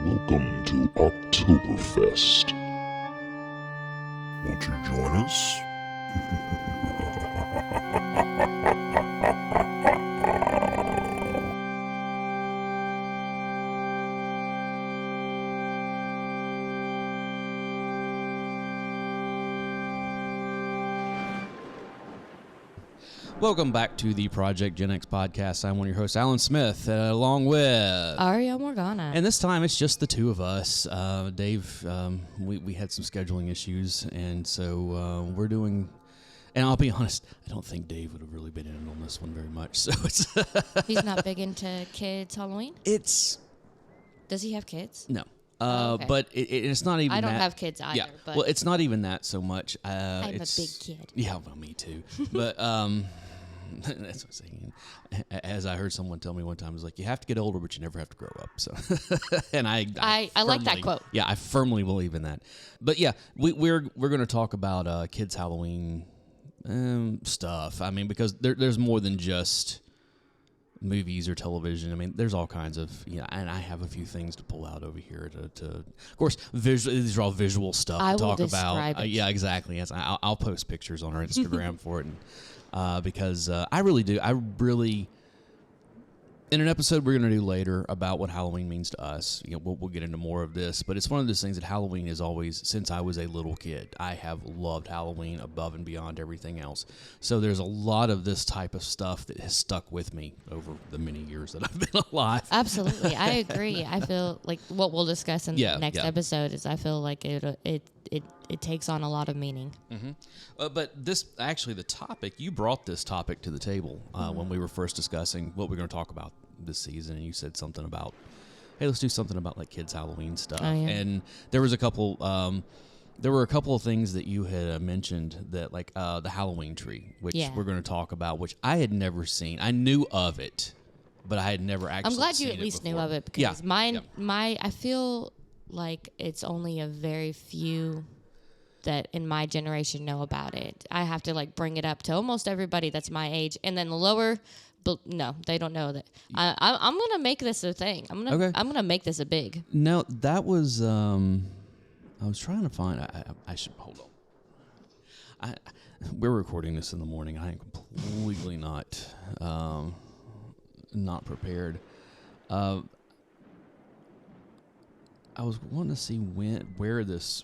Welcome to Oktoberfest. Won't you join us? Welcome back to the Project Gen X podcast. I'm one of your hosts, Alan Smith, along with Aria Morgana. And this time it's just the two of us. Dave, we had some scheduling issues, and so we're doing. And I'll be honest, I don't think Dave would have really been in on this one very much. So it's He's not big into kids' Halloween? Does he have kids? No. Okay. But it's not even. I don't that. have kids either. Yeah. But Well, it's not even that so much. I'm a big kid. Yeah, well, me too. But that's what I'm saying. As I heard someone tell me one time, it was like, you have to get older, but you never have to grow up. So, and I like that quote. Yeah, I firmly believe in that. But yeah, we're going to talk about kids' Halloween stuff. I mean, because there's more than just movies or television. I mean, there's all kinds of, and I have a few things to pull out over here to of course, these are all visual stuff to talk about. Yeah, exactly. Yes, I'll post pictures on our Instagram for it. Because I really, in an episode we're going to do later about what Halloween means to us, we'll get into more of this, but it's one of those things that Halloween is always, since I was a little kid, I have loved Halloween above and beyond everything else. So there's a lot of this type of stuff that has stuck with me over the many years that I've been alive. Absolutely. I agree. I feel like what we'll discuss in the next episode is I feel like it takes on a lot of meaning. Mm-hmm. But the topic, you brought this topic to the table when we were first discussing what we're going to talk about this season, and you said something about, hey, let's do something about like kids' Halloween stuff. Oh, yeah. And there was a couple of things that you had mentioned that like the Halloween tree, which we're going to talk about, which I had never seen. I knew of it, but I had never actually seen it. I'm glad you at least knew of it because I feel like it's only a very few that in my generation know about it. I have to like bring it up to almost everybody that's my age, and then the lower, but no, they don't know that. I'm gonna make this a thing. I'm gonna make this a big. No, that was I was trying to find. I should hold on. We're recording this in the morning. I am completely not prepared. I was wanting to see where this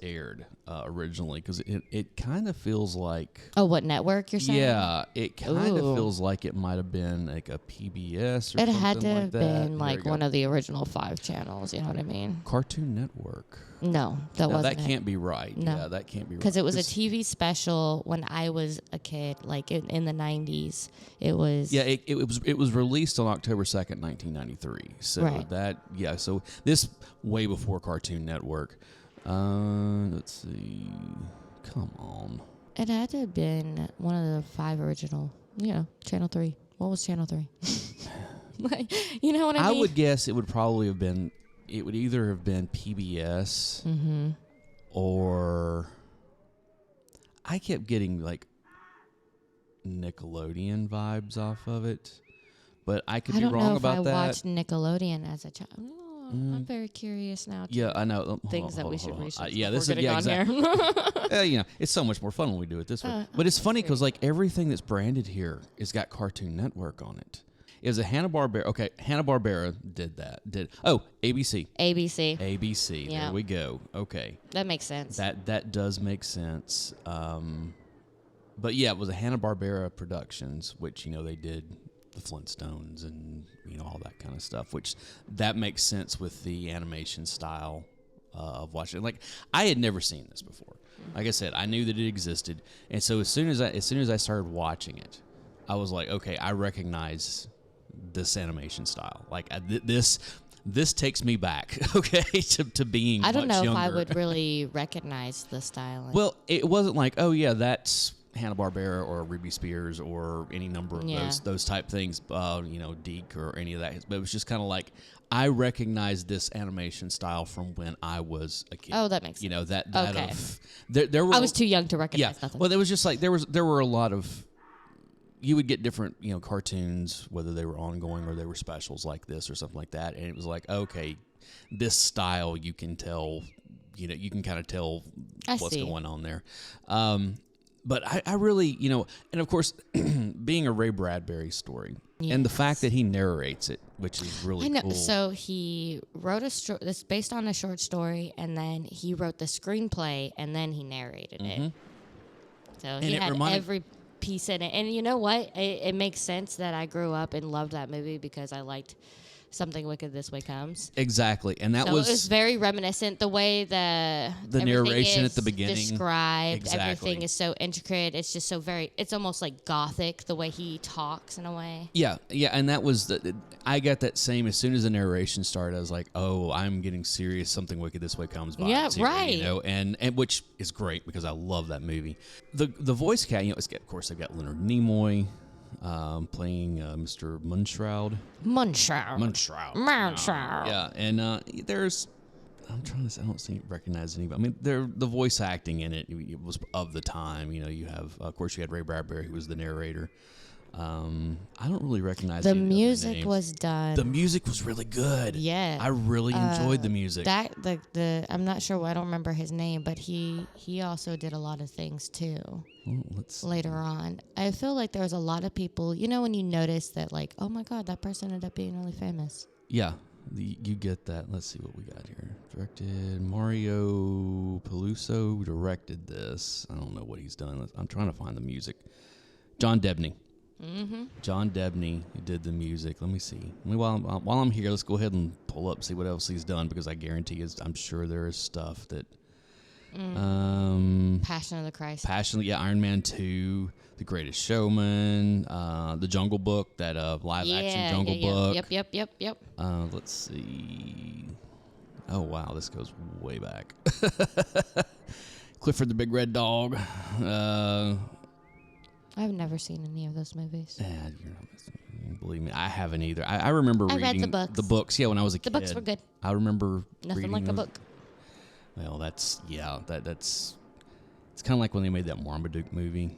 aired originally, because it kind of feels like... Oh, what network you're saying? Yeah, it kind of feels like it might have been like a PBS or something like that. It had to have been like one of the original 5 channels, you know what I mean? Cartoon Network. No, wasn't that can't be right. No. Yeah, that can't be right. Because it was a TV special when I was a kid, like in the 90s. It was... Yeah, it was released on October 2nd, 1993. So right. So this way before Cartoon Network. Let's see. Come on. It had to have been one of the 5 original, Channel 3. What was Channel 3? You know what I mean? I would guess it would probably have been... It would either have been PBS or I kept getting like Nickelodeon vibes off of it, but I could be wrong about that. I watched Nickelodeon as a child. I'm very curious now. Yeah, I know. Things that we should research. This is exactly. It's so much more fun when we do it this way. But it's funny because like everything that's branded here has got Cartoon Network on it. Is a Hanna-Barbera. Okay, Hanna-Barbera did that. ABC. ABC. Yeah. There we go. Okay. That makes sense. That does make sense. But yeah, it was a Hanna-Barbera Productions, which, they did the Flintstones and, all that kind of stuff, which that makes sense with the animation style of watching it. Like, I had never seen this before. Like I said, I knew that it existed. And so as soon as I started watching it, I was like, okay, I recognize this animation style. Like this takes me back, okay, to being much younger. I don't know if I would really recognize the style. Well, it wasn't like, oh yeah, that's Hanna-Barbera or Ruby Spears or any number of those type things, Deke or any of that. But it was just kind of like, I recognize this animation style from when I was a kid. Oh, that makes sense. There were. I was too young to recognize nothing. Well, there was just like there were a lot of you would get different, cartoons, whether they were ongoing or they were specials like this or something like that. And it was like, okay, this style, you can tell, you can kind of tell what's going on there. But I really, and of course, being a Ray Bradbury story, and the fact that he narrates it, which is really cool. So he wrote this based on a short story, and then he wrote the screenplay, and then he narrated it. So he had every piece in it. And you know what? It makes sense that I grew up and loved that movie because I liked Something Wicked This Way Comes. Exactly. And that it was very reminiscent. The way the narration at the beginning described, everything is so intricate. It's just so it's almost like gothic, the way he talks in a way. Yeah. And that was I got that same, as soon as the narration started, I was like, oh, I'm getting serious. Something Wicked This Way Comes vibes. Yeah, right. Here, and which is great because I love that movie. The voice cast, of course, they've got Leonard Nimoy, playing Mr. Munchausen. Yeah, and there's, I'm trying to, I don't recognize anybody. I mean, the voice acting in it was of the time. You have, of course, you had Ray Bradbury, who was the narrator. I don't really recognize the music was done. The music was really good. Yeah, I really enjoyed the music. I'm not sure. I don't remember his name, but he also did a lot of things too. Well, let's see. Later on, I feel like there was a lot of people. When you notice that, like, oh my God, that person ended up being really famous. Yeah, you get that. Let's see what we got here. Directed Mario Peluso directed this. I don't know what he's done. I'm trying to find the music. John Debney. Mm-hmm. John Debney did the music. Let me see. While I'm here, let's go ahead and pull up, see what else he's done, because I guarantee I'm sure there is stuff that. Passion of the Christ. Iron Man 2, The Greatest Showman, The Jungle Book, that live action Jungle Book. Yep. Let's see. Oh wow, this goes way back. Clifford the Big Red Dog. I've never seen any of those movies. Believe me, I haven't either. I remember reading read the books. Yeah, when I was a kid. The books were good. I remember nothing like a book. Well, that's it's kind of like when they made that Marmaduke movie.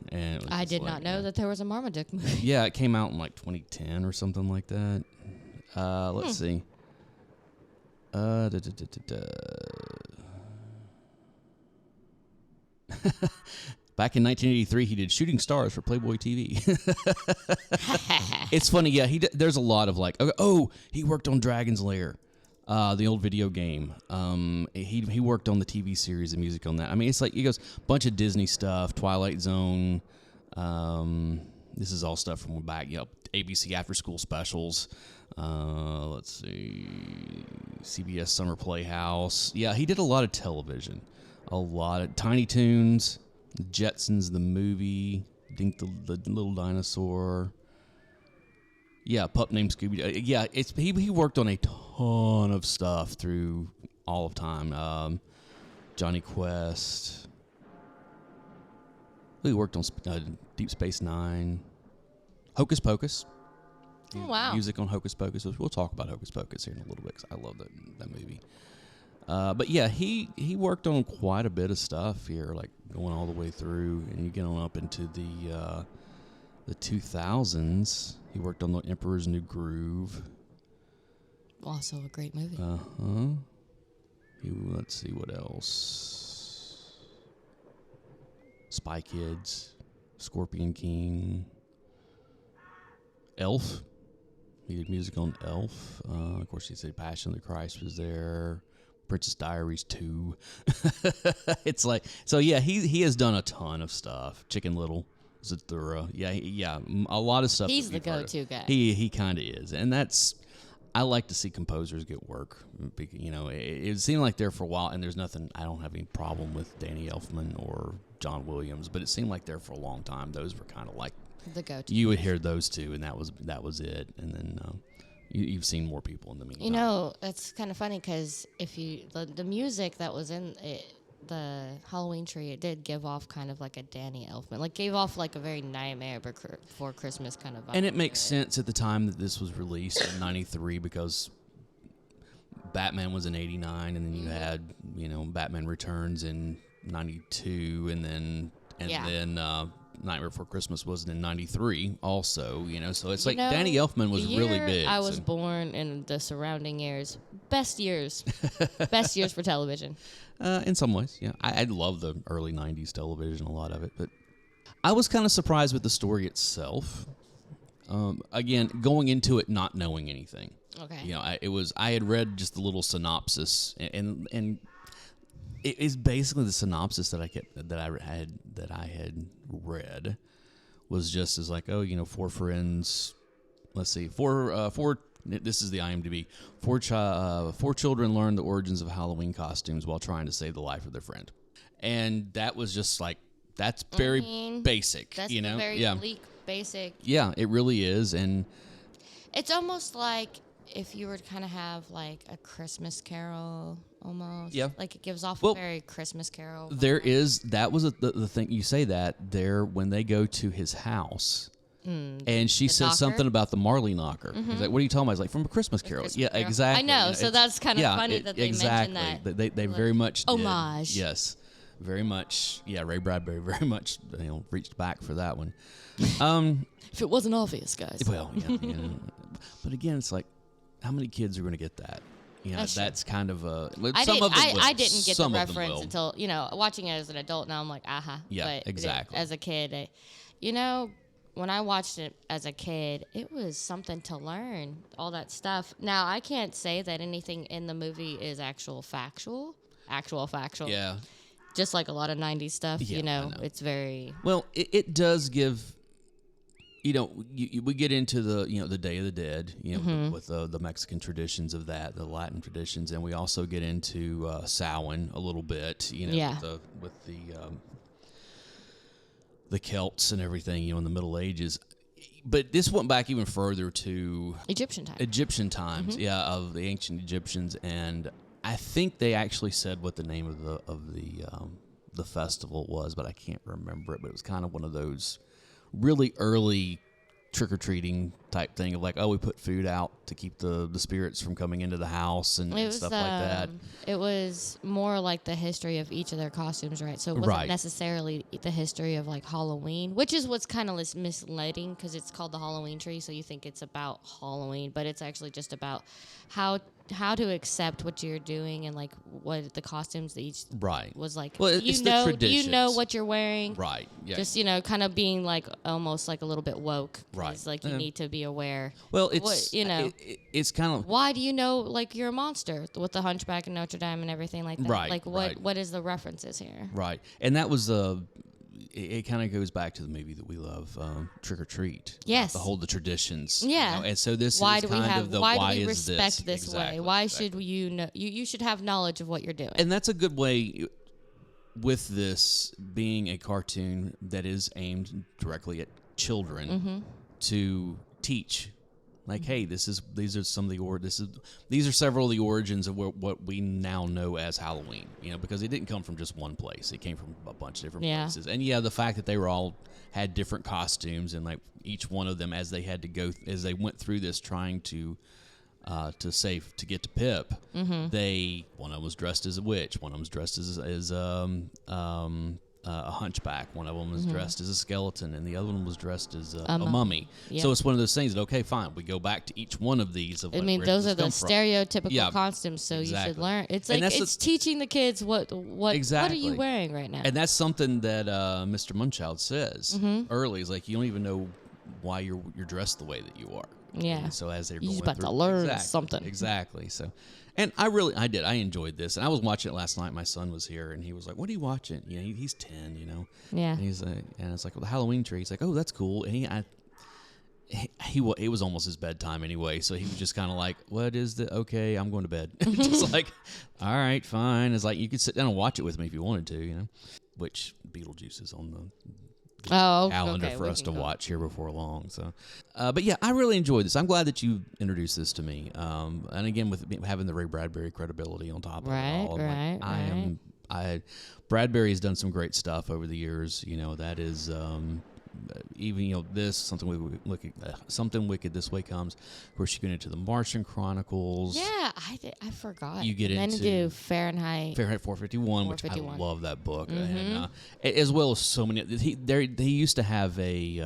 And I did not know that there was a Marmaduke movie. Yeah, it came out in like 2010 or something like that. Let's see. Back in 1983, he did Shooting Stars for Playboy TV. It's funny, yeah. There's a lot of like, he worked on Dragon's Lair, the old video game. He worked on the TV series and music on that. I mean, it's like he goes bunch of Disney stuff, Twilight Zone. This is all stuff from back, ABC after school specials. Let's see, CBS Summer Playhouse. Yeah, he did a lot of television, a lot of Tiny Toons. The Jetsons, the movie, Dink the Little Dinosaur. Yeah, Pup Named Scooby. Yeah, he worked on a ton of stuff through all of time. Johnny Quest. He worked on Deep Space Nine. Hocus Pocus. Oh, wow. Music on Hocus Pocus. We'll talk about Hocus Pocus here in a little bit, because I love that movie. But yeah, he worked on quite a bit of stuff here, like going all the way through, and you get on up into the 2000s. He worked on The Emperor's New Groove. Also a great movie. Let's see what else. Spy Kids, Scorpion King, Elf. He did music on Elf. Of course, he said Passion of the Christ was there. Princess Diaries 2. It's like, so yeah, he has done a ton of stuff. Chicken Little, Zathura. Yeah, a lot of stuff. He's the go-to guy. He kind of is. And I like to see composers get work. It seemed like there for a while, and there's nothing, I don't have any problem with Danny Elfman or John Williams, but it seemed like there for a long time, those were kind of like the go-to. You would hear those two, and that was it. And then you've seen more people in the meantime. That's kind of funny, because if the music that was in the Halloween tree, it did give off kind of like a Danny Elfman, like gave off like a very Nightmare Before Christmas kind of vibe. And it makes sense at the time that this was released in 93, because Batman was in 89, and then you had, Batman Returns in 92, and then Nightmare Before Christmas was in '93, also. So it's like know, Danny Elfman was the really year big. I was born in the surrounding years. Best years for television. In some ways, yeah. I love the early '90s television, a lot of it, but I was kind of surprised with the story itself. Again, going into it not knowing anything. Okay. I had read just the little synopsis, and it is basically the synopsis that I had read was just as like, four friends. Let's see, four. This is the IMDb. Four children learn the origins of Halloween costumes while trying to save the life of their friend, and that was just like that's very basic. That's very bleak, basic. Yeah, it really is, and it's almost like if you were to kind of have like a Christmas Carol almost. Yeah. Like it gives off a very Christmas Carol vibe. That was the thing, you say that there when they go to his house and she says knocker? something about the Marley knocker. He's like, what are you talking about? He's like, from A Christmas Carol. Christmas Carol. Exactly. I know, so that's kind of funny that they mentioned that. They very much did. Homage. Yes. Very much. Yeah, Ray Bradbury very much reached back for that one. If it wasn't obvious, guys. Well, yeah. But again, it's like, how many kids are going to get that? That's kind of a. I didn't get Some the of them reference will. until watching it as an adult. Now I'm like, aha. Yeah, but exactly. As a kid, when I watched it as a kid, it was something to learn all that stuff. Now I can't say that anything in the movie is actual factual. Yeah. Just like a lot of '90s stuff, Yeah, I know. it's very. Well, it does give. We get into the Day of the Dead, with the Mexican traditions of that, the Latin traditions, and we also get into Samhain a little bit, with the Celts and everything, in the Middle Ages. But this went back even further to Egyptian times, of the ancient Egyptians, and I think they actually said what the name of the festival was, but I can't remember it. But it was kind of one of those really early trick-or-treating type thing of like, we put food out to keep the spirits from coming into the house and stuff like that. It was more like the history of each of their costumes, right? So it wasn't necessarily the history of like Halloween, which is what's kind of misleading because it's called the Halloween tree, so you think it's about Halloween, but it's actually just about how to accept what you're doing and like what the costumes that each was like. Well, it's the traditions. You know what you're wearing, right? Yeah. Just kind of being like almost like a little bit woke, right? It's like you need to be aware. Well, it's it's kind of why do you know like you're a monster with the Hunchback and Notre Dame and everything like that? Right. Like what is the references here? Right, and that was it kind of goes back to the movie that we love, Trick or Treat. Yes. The traditions. Yeah. And so this why is do we kind have, of the why do we is respect this exactly, way? Why should you know? You should have knowledge of what you're doing. And that's a good way with this being a cartoon that is aimed directly at children to teach. Like, hey, these are some of the these are several of the origins of what we now know as Halloween. Because it didn't come from just one place; it came from a bunch of different places. And the fact that they were all had different costumes, and like each one of them, as they had to go as they went through this, trying to get to Pip, one of them was dressed as a witch, one of them was dressed as a hunchback, one of them was dressed as a skeleton, and the other one was dressed as a mummy. Yep. So it's one of those things that, okay, fine, we go back to each one of these. Those are the stereotypical costumes, so you should learn. It's like it's teaching the kids what are you wearing right now. And that's something that Mr. Munchild says early. He's like, you don't even know why you're dressed the way that you are. Yeah. And so as they're you're going about through, to learn something. Exactly. So, and I enjoyed this, and I was watching it last night. My son was here, and he was like, "What are you watching?" He's 10. Yeah. And he's like, and it's like, well, the Halloween tree. He's like, "Oh, that's cool." And it was almost his bedtime anyway, so he was just kind of like, "What is the? Okay, I'm going to bed." Just like, all right, fine. It's like you could sit down and watch it with me if you wanted to, Which Beetlejuice is on the calendar for us to watch here before long. So, but yeah, I really enjoyed this. I'm glad that you introduced this to me. And again, with having the Ray Bradbury credibility on top of it all, Bradbury has done some great stuff over the years. That is even this something wicked this way comes. Of course, you get into the Martian Chronicles. Yeah, I forgot. You get and into then do Fahrenheit 451, which I love that book, and as well as so many. They used to have there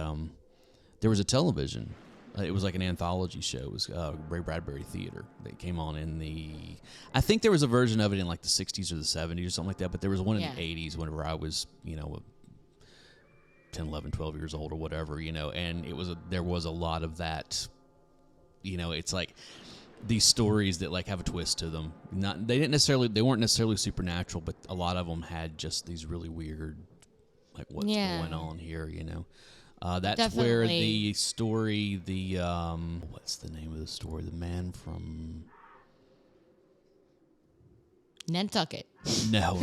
was a television. It was like an anthology show. It was Ray Bradbury Theater that came on I think there was a version of it in like the 60s or the 70s or something like that, but there was one in the 80s whenever I was, 10, 11, 12 years old or whatever, and there was a lot of that, it's like these stories that like have a twist to them. They weren't necessarily supernatural, but a lot of them had just these really weird, like what's going on here, That's Definitely. where the story, what's the name of the story? The man from Nantucket. No.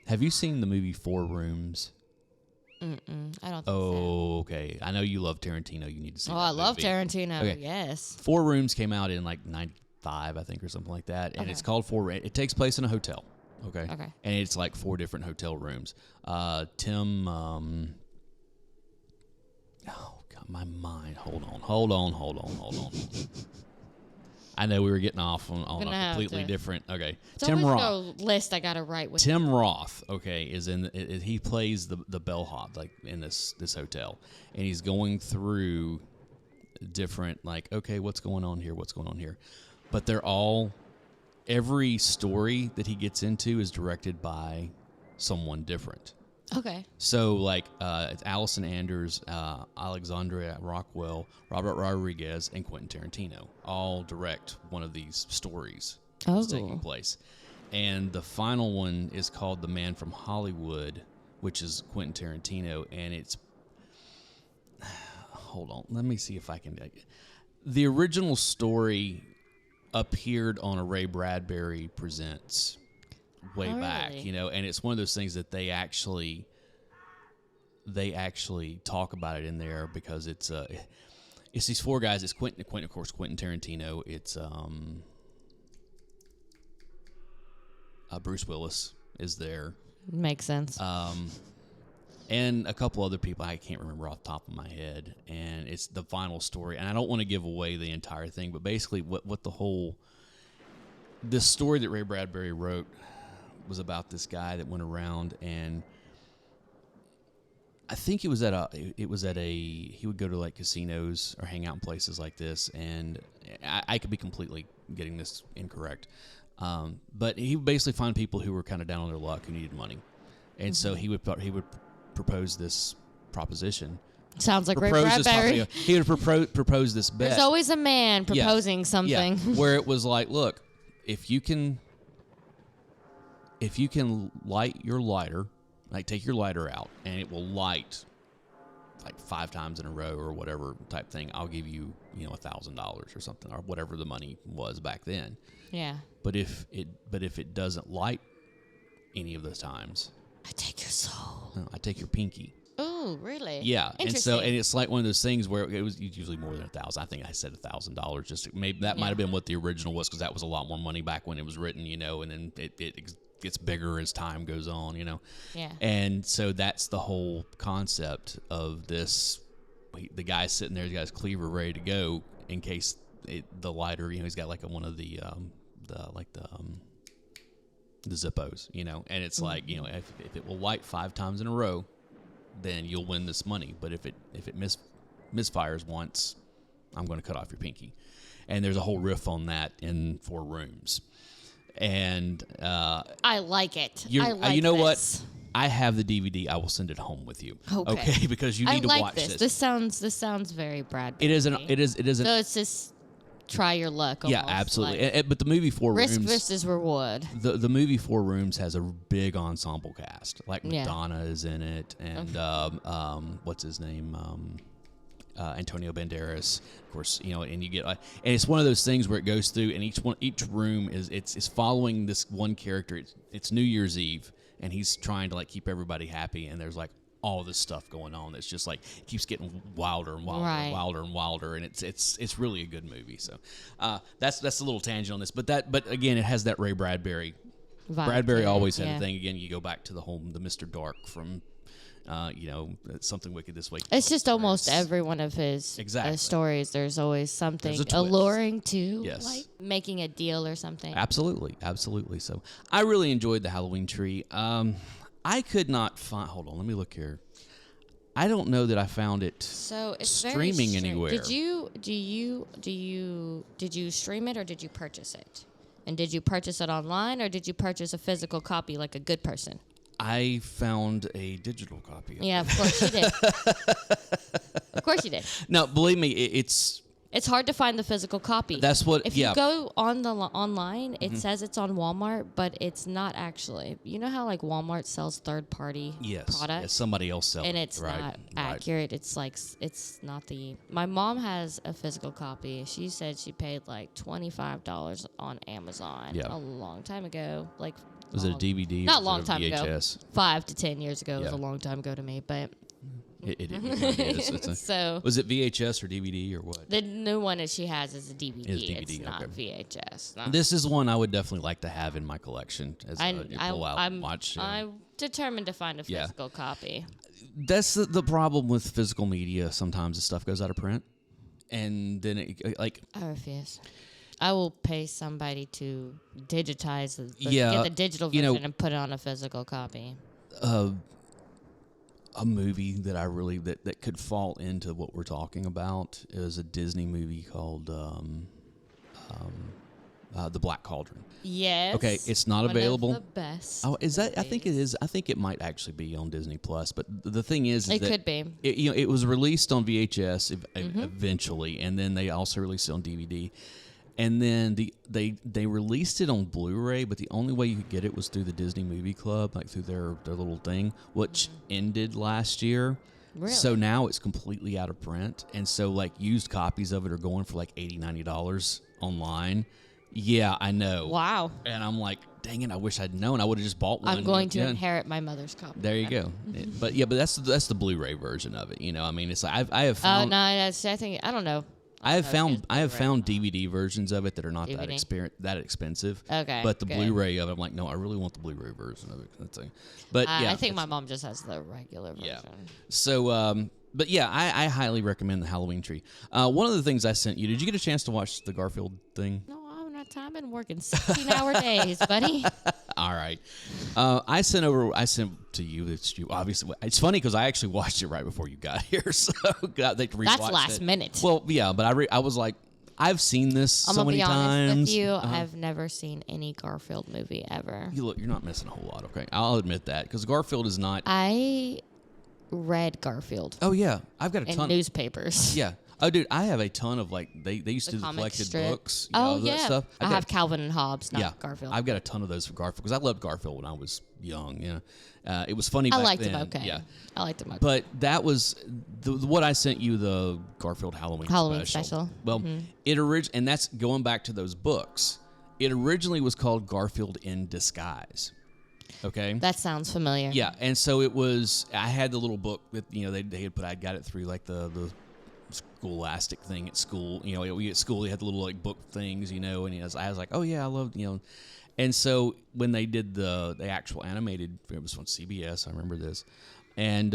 Have you seen the movie 4 Rooms? I don't think Oh, okay. I know you love Tarantino. You need to see that I love movie. Tarantino. Okay. Yes. 4 Rooms came out in like 95, I think, or something like that. And it's called 4 Rooms. It takes place in a hotel. Okay. And it's like 4 different hotel rooms. Tim... oh, God, my mind. Hold on. I know we were getting off on a completely different. Okay, Tim Roth. No list I gotta write with. Tim Roth. Okay, he plays the bellhop like in this hotel, and he's going through different like what's going on here, but they're all every story that he gets into is directed by someone different. Okay. So, like, it's Allison Anders, Alexandria Rockwell, Robert Rodriguez, and Quentin Tarantino all direct one of these stories that's taking place. And the final one is called The Man from Hollywood, which is Quentin Tarantino, and it's... Hold on. Let me see if I can... The original story appeared on a Ray Bradbury Presents way back, and it's one of those things that they actually talk about it in there because it's these 4 guys. It's Quentin, of course, Quentin Tarantino. It's Bruce Willis is there. Makes sense. And a couple other people I can't remember off the top of my head. And it's the final story. And I don't want to give away the entire thing, but basically what this story that Ray Bradbury wrote was about this guy that went around, and I think he would go to like casinos or hang out in places like this, and I could be completely getting this incorrect, but he would basically find people who were kind of down on their luck who needed money, and so he would propose this proposition. Sounds like Ray Bradbury. He would propose this bet. There's always a man proposing something. Yeah, where it was like, look, if you can light your lighter, like take your lighter out, and it will light like 5 times in a row or whatever type thing, I'll give you, $1,000 or something, or whatever the money was back then. Yeah. But if it doesn't light any of those times, I take your soul. no, I take your pinky. Oh, really? Yeah, Interesting. and it's like one of those things where it was usually more than $1,000. I think I said $1,000. Just maybe that might have been what the original was, because that was a lot more money back when it was written, and then it gets bigger as time goes on, Yeah. And so that's the whole concept of this. The guy's sitting there, he's got his cleaver ready to go in case the lighter, he's got like one of the Zippos, and it's like, if it will light 5 times in a row, then you'll win this money. But if it misfires once, I'm going to cut off your pinky. And there's a whole riff on that in 4 Rooms. And I like it. You know what? I have the DVD. I will send it home with you. Okay, because you need to watch this. This sounds very Bradbury. It is. So it's just try your luck. Almost, yeah, absolutely. But the movie 4 risk Rooms, versus reward. The movie 4 Rooms has a big ensemble cast. Like Madonna is in it, and what's his name? Antonio Banderas, of course, and you get and it's one of those things where it goes through, and each room is following this one character. It's New Year's Eve, and he's trying to like keep everybody happy, and there's like all this stuff going on that's just like it keeps getting wilder and wilder and wilder and wilder, and it's really a good movie. So that's a little tangent on this, but again, it has that Ray Bradbury. Vibe. Bradbury always had a thing. Again, you go back to the Mr. Dark from something wicked this way. It's just almost every one of his Exactly. Stories. There's always something There's a twist. alluring to, Yes. like making a deal or something. Absolutely. So I really enjoyed the Halloween tree. I could not find. Hold on, let me look here. I don't know that I found it So it's streaming very anywhere. Did you stream it or did you purchase it? And did you purchase it online or did you purchase a physical copy like a good person? I found a digital copy. Yeah, of course you did. Of course you did. No, believe me, it's hard to find the physical copy. That's what. If yeah. you go on the online, it says it's on Walmart, but it's not actually. You know how like Walmart sells third-party products? Yes, somebody else sells And it. it's Right, not right. accurate. It's like it's not the. My mom has a physical copy. She said she paid like $25 on Amazon a long time ago. Like Was it a DVD? Not or a long was it a time ago. VHS? 5 to 10 years ago. It was Yeah. a long time ago to me, but It is. so Was it VHS or DVD or what? the new one that she has is a DVD. Is DVD, It's not okay. VHS. Not This is one I would definitely like to have in my collection as a pull out and watch. I'm determined to find a Yeah. physical copy. That's the problem with physical media. Sometimes the stuff goes out of print, and then I refuse. I will pay somebody to digitize Yeah, get the digital you version know- and put it on a physical copy. a movie that I really that could fall into what we're talking about is a Disney movie called The Black Cauldron. Yes. Okay, it's not one available. Of the best. Oh, is that? I think it is. I think it might actually be on Disney Plus. But the thing is It that could be. It was released on VHS eventually, and then they also released it on DVD. And then they released it on Blu-ray, but the only way you could get it was through the Disney Movie Club, like through their little thing, which ended last year. Really? So now it's completely out of print, and so like used copies of it are going for like $80-$90 online. Yeah, I know. Wow. And I'm like, dang it! I wish I'd known. I would have just bought one. I'm going to Yeah. inherit my mother's copy. There you go. But that's the Blu-ray version of it. You know, I mean, it's like I have found. Oh no, I think I don't know. I have found Blu-ray. DVD versions of it that are not DVD? that expensive. Okay, But the good. Blu-ray of it, I'm like, no, I really want the Blu-ray version of it. That's a, but yeah, I think my mom just has the regular version. yeah. So, but yeah, I highly recommend the Halloween tree. One of the things I sent you, did you get a chance to watch the Garfield thing? No, I haven't had time. I've been working 16-hour days, buddy. All right. I sent to you. Obviously. It's funny because I actually watched it right before you got here. So they rewatched That's last it. minute. Well, yeah, but I was like, I've seen this I'm so gonna many be honest times. with you. I've never seen any Garfield movie ever. You're not missing a whole lot. Okay, I'll admit that because Garfield is not. I read Garfield Oh yeah, I've got a in ton. newspapers. Yeah. Oh, dude, I have a ton of like they used to do the comic collected strip. books. Oh that yeah, stuff. I have Calvin and Hobbes, not Garfield. I've got a ton of those for Garfield because I loved Garfield when I was young. Yeah, it was funny. I back liked then. him okay. Yeah, I liked him okay. but that was what I sent you, the Garfield Halloween special. Well, it and that's going back to those books. It originally was called Garfield in Disguise. Okay. That sounds familiar. Yeah, and so it was. I had the little book that they had put. I got it through like the Scholastic thing at school. We at school they had the little like book things. And I was like, oh yeah, I love And so when they did the actual animated, it was on CBS. I remember this, and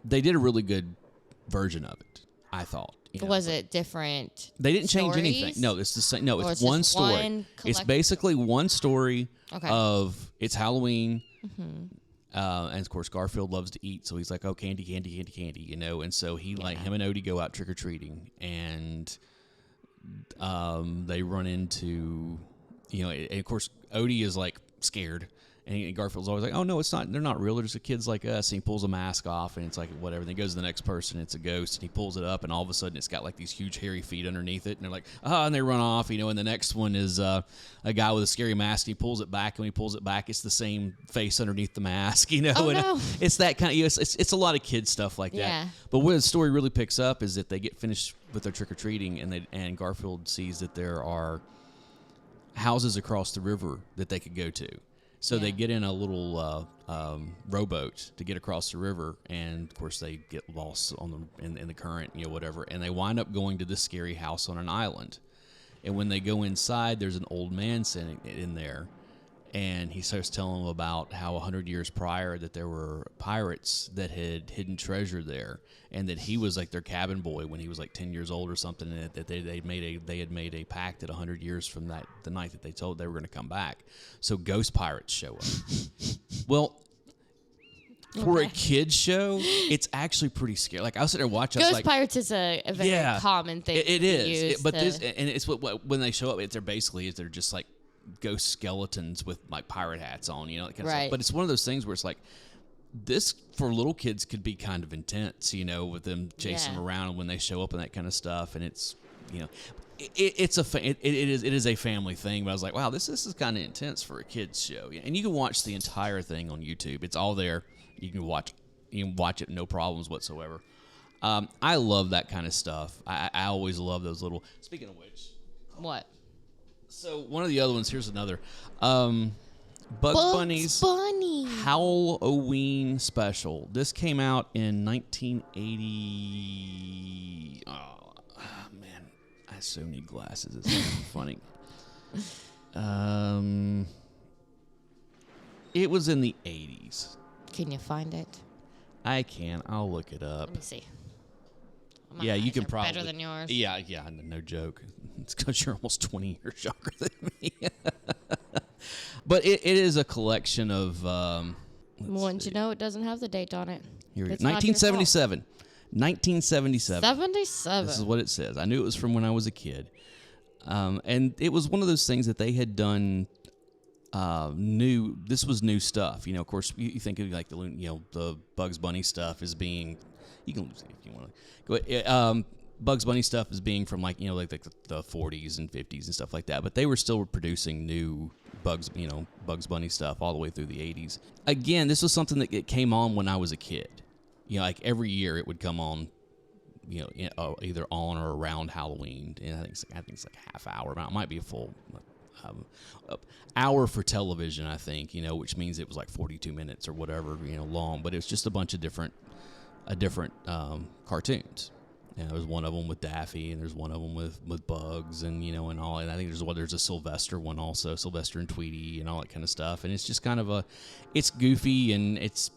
they did a really good version of it. I thought. Was it different? They didn't change stories? anything. No, it's the same. No, Or it's it's one just story. one It's collective basically one story Okay. of it's Halloween. And of course, Garfield loves to eat, so he's like, "Oh, candy, candy, candy, candy," And so him and Odie go out trick or treating, and they run into, and of course, Odie is like scared, and Garfield's always like, "Oh no, it's not. They're not real. They're just kids like us." And he pulls a mask off, and it's like whatever. And he goes to the next person, it's a ghost, and he pulls it up, and all of a sudden, it's got like these huge hairy feet underneath it, and they're like, and they run off, And the next one is a guy with a scary mask. And he pulls it back, and when he pulls it back, it's the same face underneath the mask, Oh, and no. it's that kind of it's a lot of kid stuff like that. Yeah. But where the story really picks up is that they get finished with their trick or treating, and Garfield sees that there are houses across the river that they could go to. So they get in a little rowboat to get across the river, and of course they get lost in the current, whatever, and they wind up going to this scary house on an island. And when they go inside, there's an old man sitting in there, And he starts telling them about how 100 years prior that there were pirates that had hidden treasure there, and that he was like their cabin boy when he was like 10 years old or something, and that they had made a pact at 100 years from the night that they told they were going to come back. So ghost pirates show up. Well, for a kid's show, it's actually pretty scary. Like I was sitting there watching. Ghost pirates is a very common thing. It is, use but this and it's what when they show up, they're just like ghost skeletons with like pirate hats on, that kind of stuff. But it's one of those things where it's like this for little kids could be kind of intense, with them chasing them around and when they show up and that kind of stuff. And it's, it is a family thing. But I was like, wow, this is kind of intense for a kids show. And you can watch the entire thing on YouTube. It's all there. You can watch it, no problems whatsoever. I love that kind of stuff. I always love those little. Speaking of which, what? So one of the other ones. Here's another. Bugs Bunny's Halloween special. This came out in 1980. Oh man, I so need glasses. It's not funny. It was in the 80s. Can you find it? I can. I'll look it up. Let me see. Yeah, you can probably better than yours. Yeah, no joke. It's because you're almost 20 years younger than me. But it is a collection of. Wouldn't you know it doesn't have the date on it? Here we go. 1977. 1977. 77. This is what it says. I knew it was from when I was a kid, and it was one of those things that they had done. New. This was new stuff. Of course, you think of like the Bugs Bunny stuff as being. You can lose it if you want to. Go ahead. Bugs Bunny stuff as being from like the 40s and 50s and stuff like that. But they were still producing new Bugs Bunny stuff all the way through the 80s. Again, this was something that it came on when I was a kid. Like every year it would come on. Either on or around Halloween. And I think it's like a half hour. It might be a full. Hour for television, I think, which means it was like 42 minutes or whatever, long. But it was just a bunch of different cartoons. There's one of them with Daffy, and there's one of them with Bugs, and and all. And I think there's a Sylvester one also, Sylvester and Tweety, and all that kind of stuff. And it's just kind of it's goofy, and it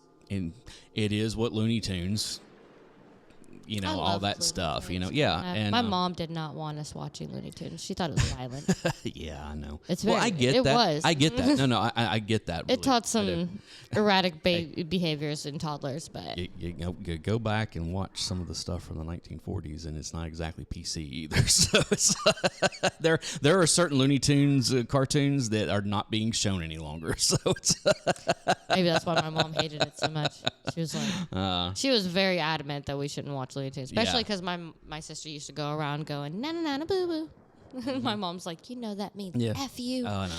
is what Looney Tunes. All that stuff, yeah. And my mom did not want us watching Looney Tunes. She thought it was violent. Yeah, I know. I get that. I get that. No, I get that. It taught some erratic behaviors in toddlers, but you go back and watch some of the stuff from the 1940s, and it's not exactly PC either. So it's there are certain Looney Tunes cartoons that are not being shown any longer. So it's maybe that's why my mom hated it so much. She was like, she was very adamant that we shouldn't watch Looney Tunes, especially because my sister used to go around going na na na na boo boo. My mom's like, that means F you. Oh, I know.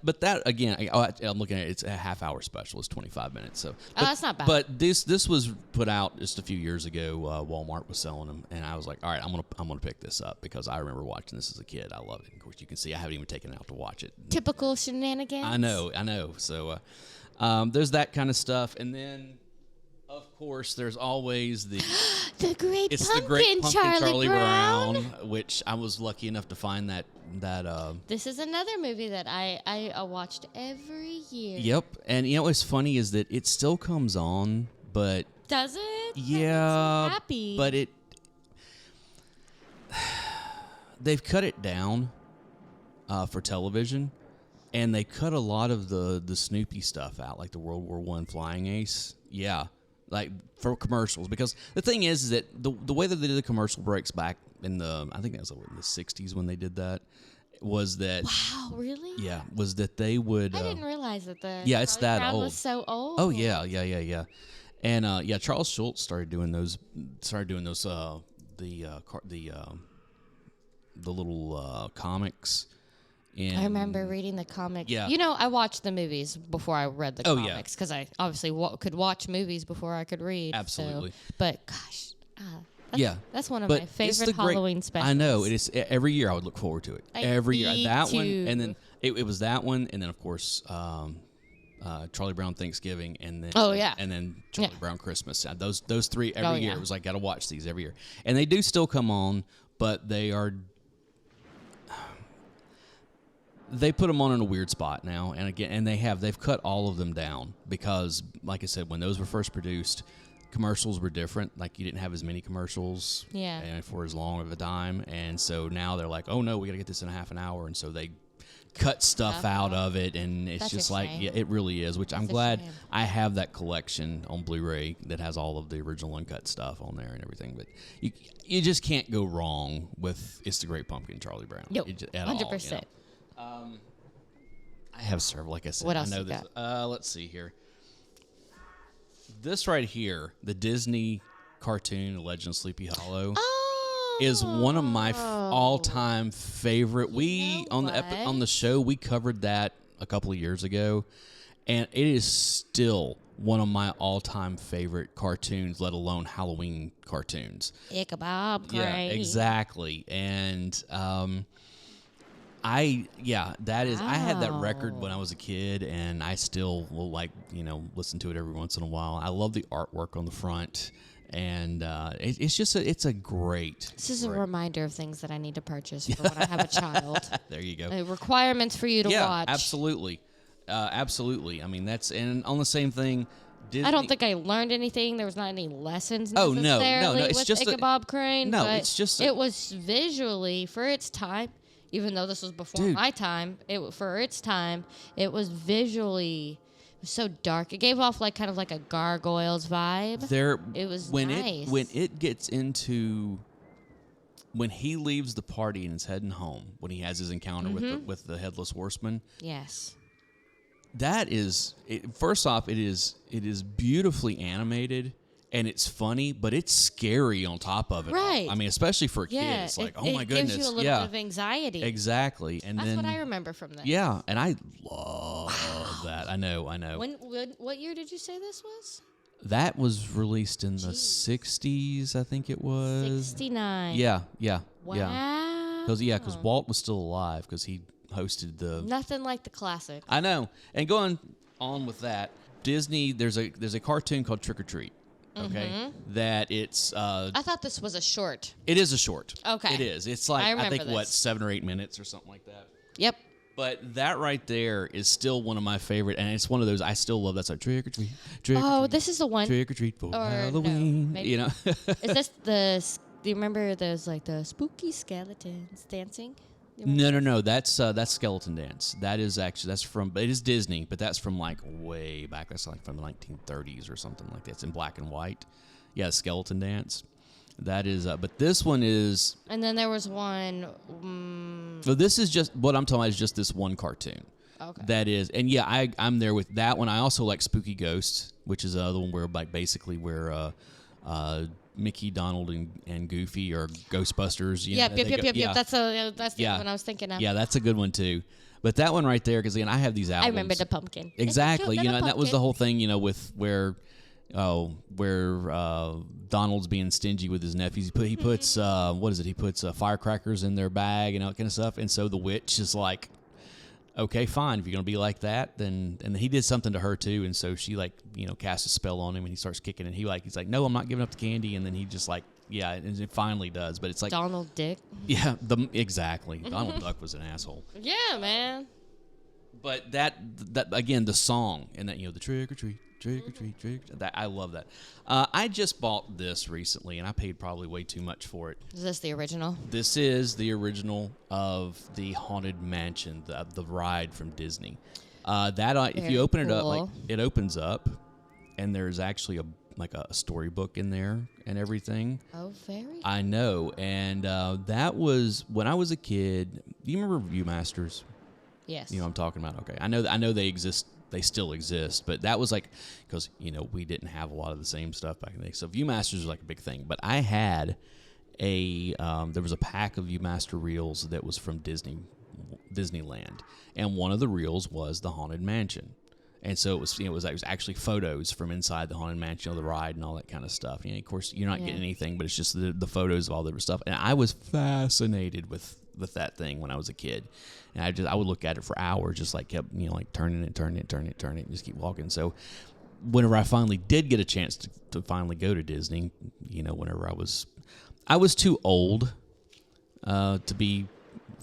but that again, I'm looking at it. It's a half-hour special. It's 25 minutes. So that's not bad. But this was put out just a few years ago. Walmart was selling them, and I was like, all right, I'm gonna pick this up because I remember watching this as a kid. I love it. Of course, you can see I haven't even taken it out to watch it. Typical shenanigans. I know. So there's that kind of stuff, and then. Of course, there's always the Great Pumpkin, Charlie Brown, which I was lucky enough to find that. This is another movie that I watched every year. Yep, and what's funny is that it still comes on, but does it? Yeah, happy, but they've cut it down for television. And they cut a lot of the Snoopy stuff out, like the World War I flying ace. Yeah, like for commercials. Because the thing is that the way that they did the commercial breaks back in I think that was in the 60s when they did that, was that... Wow, really? Yeah, was that they would... I didn't realize that it's that Brown old. Was so old. Oh, yeah. And, Charles Schultz started doing those the little comics... I remember reading the comics. Yeah. I watched the movies before I read the comics because I obviously could watch movies before I could read. Absolutely. So, but gosh, that's one of but my favorite Halloween specials. I know it is. Every year I would look forward to it. Every year that too. One, and then it was that one, and then of course Charlie Brown Thanksgiving, and then and then Charlie Brown Christmas. Those three every year. It was like got to watch these every year, and they do still come on, but they are. They put them on in a weird spot now, and again, and they've cut all of them down because, like I said, when those were first produced, commercials were different. Like you didn't have as many commercials, and for as long of a time, and so now they're like, oh no, we got to get this in a half an hour, and so they cut stuff out of it, and it's just like, it really is. Which I'm glad I have that collection on Blu-ray that has all of the original uncut stuff on there and everything. But you just can't go wrong with It's the Great Pumpkin, Charlie Brown. Yep, at 100%. All, I have several, like I said. What else I know you this. got? Let's see here. This right here, the Disney cartoon Legend of Sleepy Hollow, is one of my all-time favorite. We on the show we covered that a couple of years ago, and it is still one of my all-time favorite cartoons, let alone Halloween cartoons. Ichabod Crane. Yeah, exactly. And I had that record when I was a kid, and I still will listen to it every once in a while. I love the artwork on the front, and it's a great. This is a reminder of things that I need to purchase for when I have a child. There you go. Requirements for you to watch. Absolutely, absolutely. I mean, and on the same thing. Disney. I don't think I learned anything. There was not any lessons no. necessarily It's with just Ichabod Crane. No, but it's just it was visually for its time. Even though this was before my time, for its time, it was visually so dark. It gave off kind of like a Gargoyles vibe. It was nice. When it gets into when he leaves the party and is heading home, when he has his encounter with the Headless Horseman. Yes. That is first off, it is beautifully animated. And it's funny, but it's scary on top of it. Right. I mean, especially for a kid. It's like, oh my goodness. It gives you a little bit of anxiety. Exactly. And that's what I remember from that. Yeah, and I love that. I know. What year did you say this was? That was released in the 60s, I think it was. 69. Yeah. Wow. Because Walt was still alive because he hosted the... Nothing like the classic. I know. And going on with that, Disney, there's a cartoon called Trick or Treat. Okay, that it's. I thought this was a short. It is a short. Okay, it is. It's like I think this. 7 or 8 minutes or something like that. Yep. But that right there is still one of my favorite, and it's one of those I still love. That's like trick or treat. This is the one. Trick or treat for Halloween. No, you know. Is this do you remember those the spooky skeletons dancing? No. That's Skeleton Dance. That is actually it is Disney, but that's from way back. That's from the 1930s or something like that. It's in black and white. Yeah, Skeleton Dance. That is, but this one is. And then there was one. So this is just what I'm talking about. Is just this one cartoon. Okay. That is, and yeah, I'm there with that one. I also like Spooky Ghosts, which is another one where basically where Mickey, Donald, and Goofy are Ghostbusters. Yep. That's the one I was thinking of. Yeah, that's a good one too. But that one right there, because again, I have these albums. I remember the pumpkin. Exactly. And that was the whole thing, with where Donald's being stingy with his nephews. He puts He puts firecrackers in their bag and all that kind of stuff. And so the witch is like, okay, fine. If you're gonna be like that, then and he did something to her too, and so she casts a spell on him, and he starts kicking, and he's like, no, I'm not giving up the candy, and then he just and it finally does, but it's like Donald Dick. Yeah, exactly. Donald Duck was an asshole. Yeah, man. But that again, the song and that the trick or treat. Trick or treat, trick. That I love that. I just bought this recently, and I paid probably way too much for it. Is this the original? This is the original of the Haunted Mansion, the ride from Disney. If you open it up, it opens up, and there's actually a storybook in there and everything. Oh, very. I know, and that was when I was a kid. Do you remember Viewmasters? Yes. You know what I'm talking about? Okay, I know they exist. They still exist, but that was because we didn't have a lot of the same stuff back in the day. So Viewmasters was a big thing. But I had there was a pack of Viewmaster reels that was from Disneyland, and one of the reels was the Haunted Mansion, and so it was actually photos from inside the Haunted Mansion, the ride, and all that kind of stuff. Of course, you're not getting anything, but it's just the photos of all the stuff, and I was fascinated with that thing when I was a kid. And I would look at it for hours, just kept turning it, and just keep walking. So whenever I finally did get a chance to finally go to Disney, whenever I was too old to be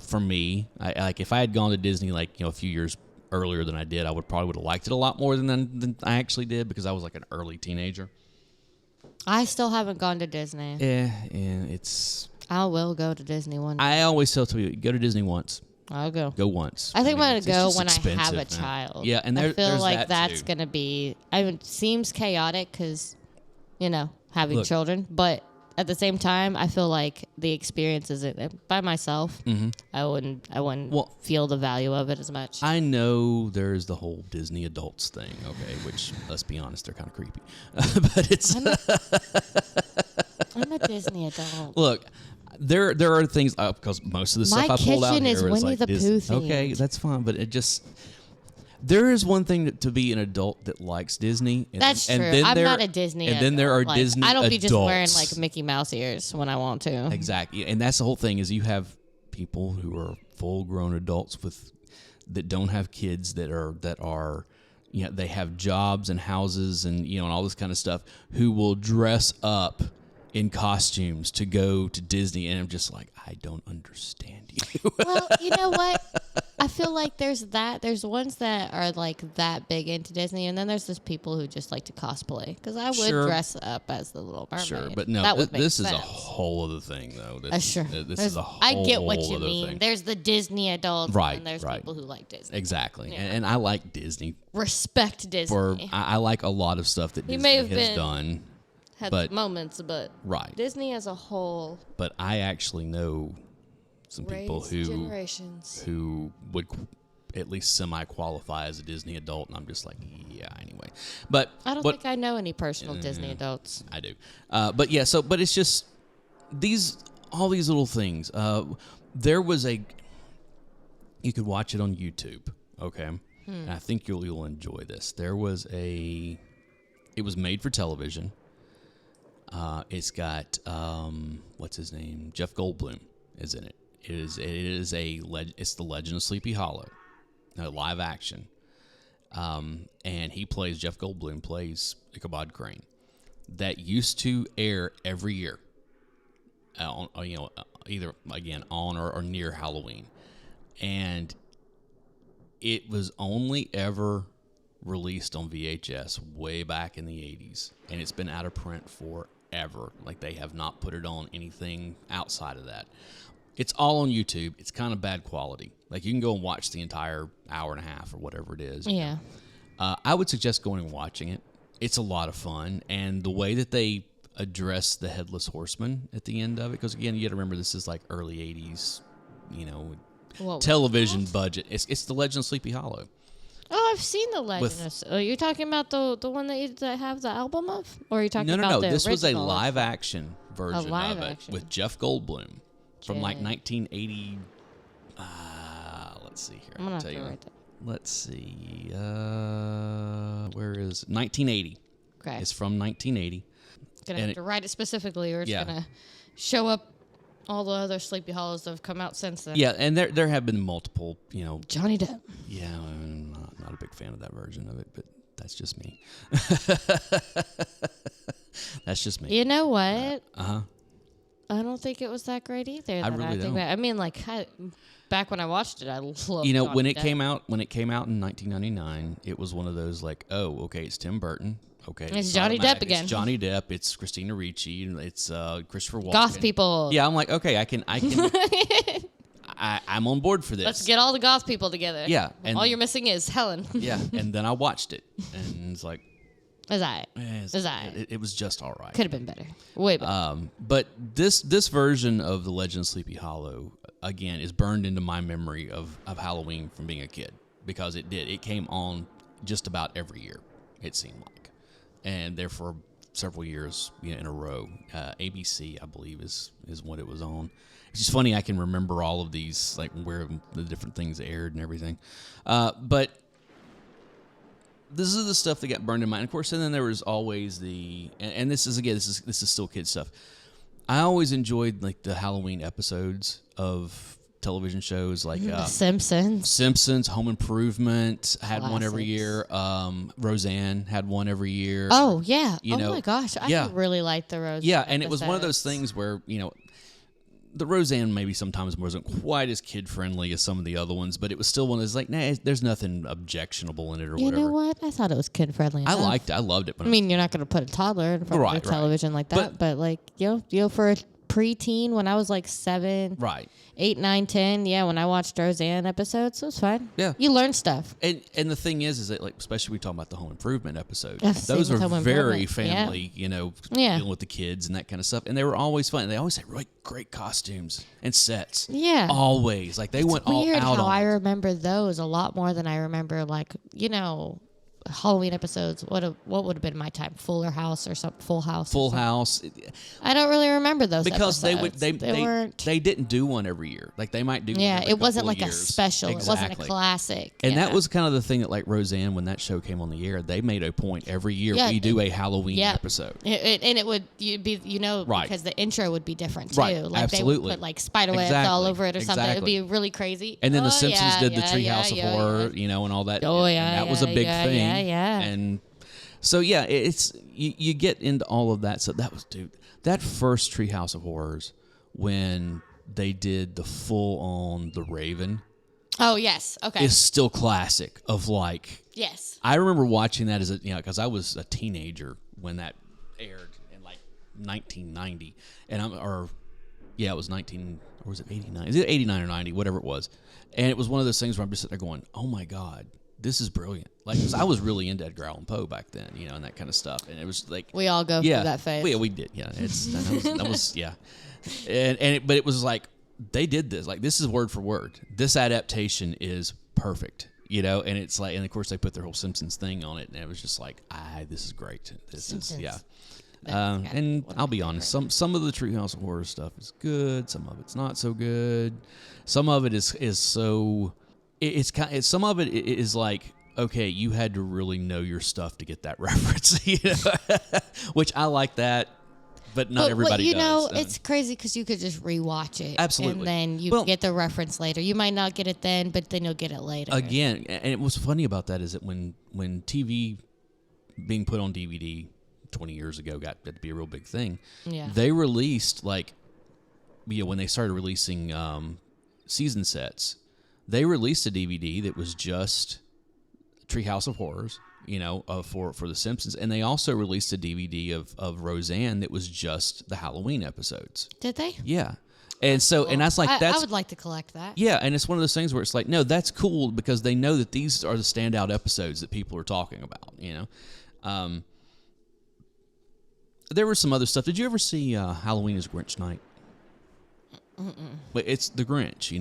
for me. Like if I had gone to Disney like a few years earlier than I did, I would have liked it a lot more than I actually did because I was like an early teenager. I still haven't gone to Disney. Yeah, it's. I will go to Disney one day. I always tell people, go to Disney once. I'll go. Go once. I think I'm going to go just when I have a expensive now. child. Yeah, and I feel there's like that's going to be. It seems chaotic because, having Look. children, but at the same time, I feel like the experience is by myself. Mm-hmm. I wouldn't feel the value of it as much. I know there's the whole Disney adults thing, okay, which, let's be honest, they're kind of creepy. But it's... I'm a Disney adult. Look, there are things, because most of the stuff I pulled out here is is Winnie like the Disney. Pooh themed. Okay, that's fine, but it just... There is one thing to be an adult that likes Disney. That's true. Then I'm not a Disney And adult. then there are like, Disney I don't adults. be just wearing like Mickey Mouse ears when I want to. Exactly. And that's the whole thing is you have people who are full-grown adults that don't have kids that are they have jobs and houses and and all this kind of stuff who will dress up in costumes to go to Disney, and I'm just like, I don't understand you. Well, you know what? I feel like there's ones that are like that big into Disney, and then there's just people who just like to cosplay. Because I would dress up as the Little Mermaid. Sure, but no, this is a whole other thing, though. This is a whole I get what you other mean. thing. There's the Disney adults, Right, and there's right. people who like Disney. Exactly, Yeah. and I like Disney. Respect Disney. I like a lot of stuff that Disney has done. Had moments, but Right. Disney as a whole. But I actually know some people generations. who would at least semi-qualify as a Disney adult, and I'm just like, yeah, anyway. But I don't think I know any personal Disney adults. I do. But yeah, but it's just all these little things. There was you could watch it on YouTube, okay? And I think you'll enjoy this. It was made for television. It's got what's his name? Jeff Goldblum is in it. It's the Legend of Sleepy Hollow, live action, and Jeff Goldblum plays Ichabod Crane. That used to air every year, either again on or near Halloween, and it was only ever released on VHS way back in the 80s, and it's been out of print forever. Like, they have not put it on anything outside of that. It's all on YouTube. It's kind of bad quality. Like, you can go and watch the entire hour and a half or whatever it is. Yeah. I would suggest going and watching it. It's a lot of fun, and the way that they address the Headless Horseman at the end of it, because again, you got to remember this is like early 80s, television budget. It's the Legend of Sleepy Hollow. Oh, I've seen the Legend. You're talking about the one that have the album of, or are you talking about the This was a original? live action version of it with Jeff Goldblum from like 1980. Let's see here. I'm gonna I'll tell have to you. write that. Let's see. Where is 1980? Okay. It's from 1980. Gonna have to write it specifically, or it's gonna show up all the other Sleepy Hollows that have come out since then. Yeah, and there have been multiple, Johnny Depp. Yeah, I'm not a big fan of that version of it, but that's just me. That's just me. You know what? Uh-huh. I don't think it was that great either. I really don't. I mean, back when I watched it, I loved when it Depp. came out in 1999, it was one of those like, oh, okay, it's Tim Burton. Okay, it's Johnny Depp again. It's Johnny Depp. It's Christina Ricci. It's Christopher Walken. Goth people. Yeah, I'm like, okay, I can. I'm on board for this. Let's get all the goth people together. Yeah, and all you're missing is Helen. Yeah, and then I watched it, and it's like, it was all right. It was just all right. Could have been better. Way better. But this version of the Legend of Sleepy Hollow again is burned into my memory of Halloween from being a kid, because it came on just about every year, it seemed like, and there for several years in a row. ABC, I believe, is what it was on. It's just funny, I can remember all of these, like where the different things aired and everything. But this is the stuff that got burned in mind. Of course, and then there was always and this is still kid stuff. I always enjoyed like the Halloween episodes of television shows like The Simpsons. Home Improvement had one every year. Roseanne had one every year. Oh yeah. My gosh, I really liked the Roseanne. Yeah, and it was episodes. one of those things where the Roseanne maybe sometimes wasn't quite as kid friendly as some of the other ones, but it was still one that's like, nah, there's nothing objectionable in it or whatever. You know what? I thought it was kid friendly. I loved it. I mean, you're not going to put a toddler in front of a television like that, but like, for a preteen, when I was like 7, 8, 9, 10, when I watched Roseanne episodes, it was fine. Yeah, you learn stuff. And the thing is that like, especially we talk about the Home Improvement episodes, those are very family, dealing with the kids and that kind of stuff, and they were always fun. They always had really great costumes and sets. Yeah, always like they went all out. How I remember those a lot more than I remember Halloween episodes. What would have been my time? Fuller House or something? Full House. Full House. I don't really remember those because episodes. they didn't do one every year. Like they might do. Yeah, one it wasn't like years. a special. Exactly. It wasn't a classic. And that was kind of the thing that like Roseanne, when that show came on the air, they made a point every year we do a Halloween episode. And it would be because the intro would be different too. Right. Like absolutely. they would put like spider webs all over it or something. It would be really crazy. And then the Simpsons did the Treehouse of Horror, and all that. Oh yeah, and that was a big thing. Yeah. And so it's you get into all of that. So that was that first Treehouse of Horrors when they did the full on The Raven. Oh yes, okay. Is still classic of like. Yes. I remember watching that as because I was a teenager when that aired in like 1990, and it was 19 or was it 89? Is it 89 or 90? Whatever it was, and it was one of those things where I'm just sitting there going, "Oh my god, this is brilliant!" Like, 'cause I was really into Edgar Allan Poe back then, and that kind of stuff, and it was like we all go through that phase. Yeah, we did. Yeah, that was yeah, but it was like they did this. Like this is word for word. This adaptation is perfect. And it's like, and of course they put their whole Simpsons thing on it, and it was just like, this is great. This Simpsons. Is and I'll be honest, some of the Treehouse of Horror stuff is good, some of it's not so good, some of it is so some of it is like, okay, you had to really know your stuff to get that reference, which I like that. But not everybody does. It's crazy because you could just rewatch it. Absolutely. And then you get the reference later. You might not get it then, but then you'll get it later. Again, and what's funny about that is that when TV being put on DVD 20 years ago got to be a real big thing, they released, like, when they started releasing season sets, they released a DVD that was just Treehouse of Horrors, for The Simpsons. And they also released a DVD of Roseanne that was just the Halloween episodes. Did they? Yeah. And so, and that's like, I would like to collect that. Yeah. And it's one of those things where it's like, no, that's cool because they know that these are the standout episodes that people are talking about, There was some other stuff. Did you ever see Halloween is Grinch Night? But it's the Grinch,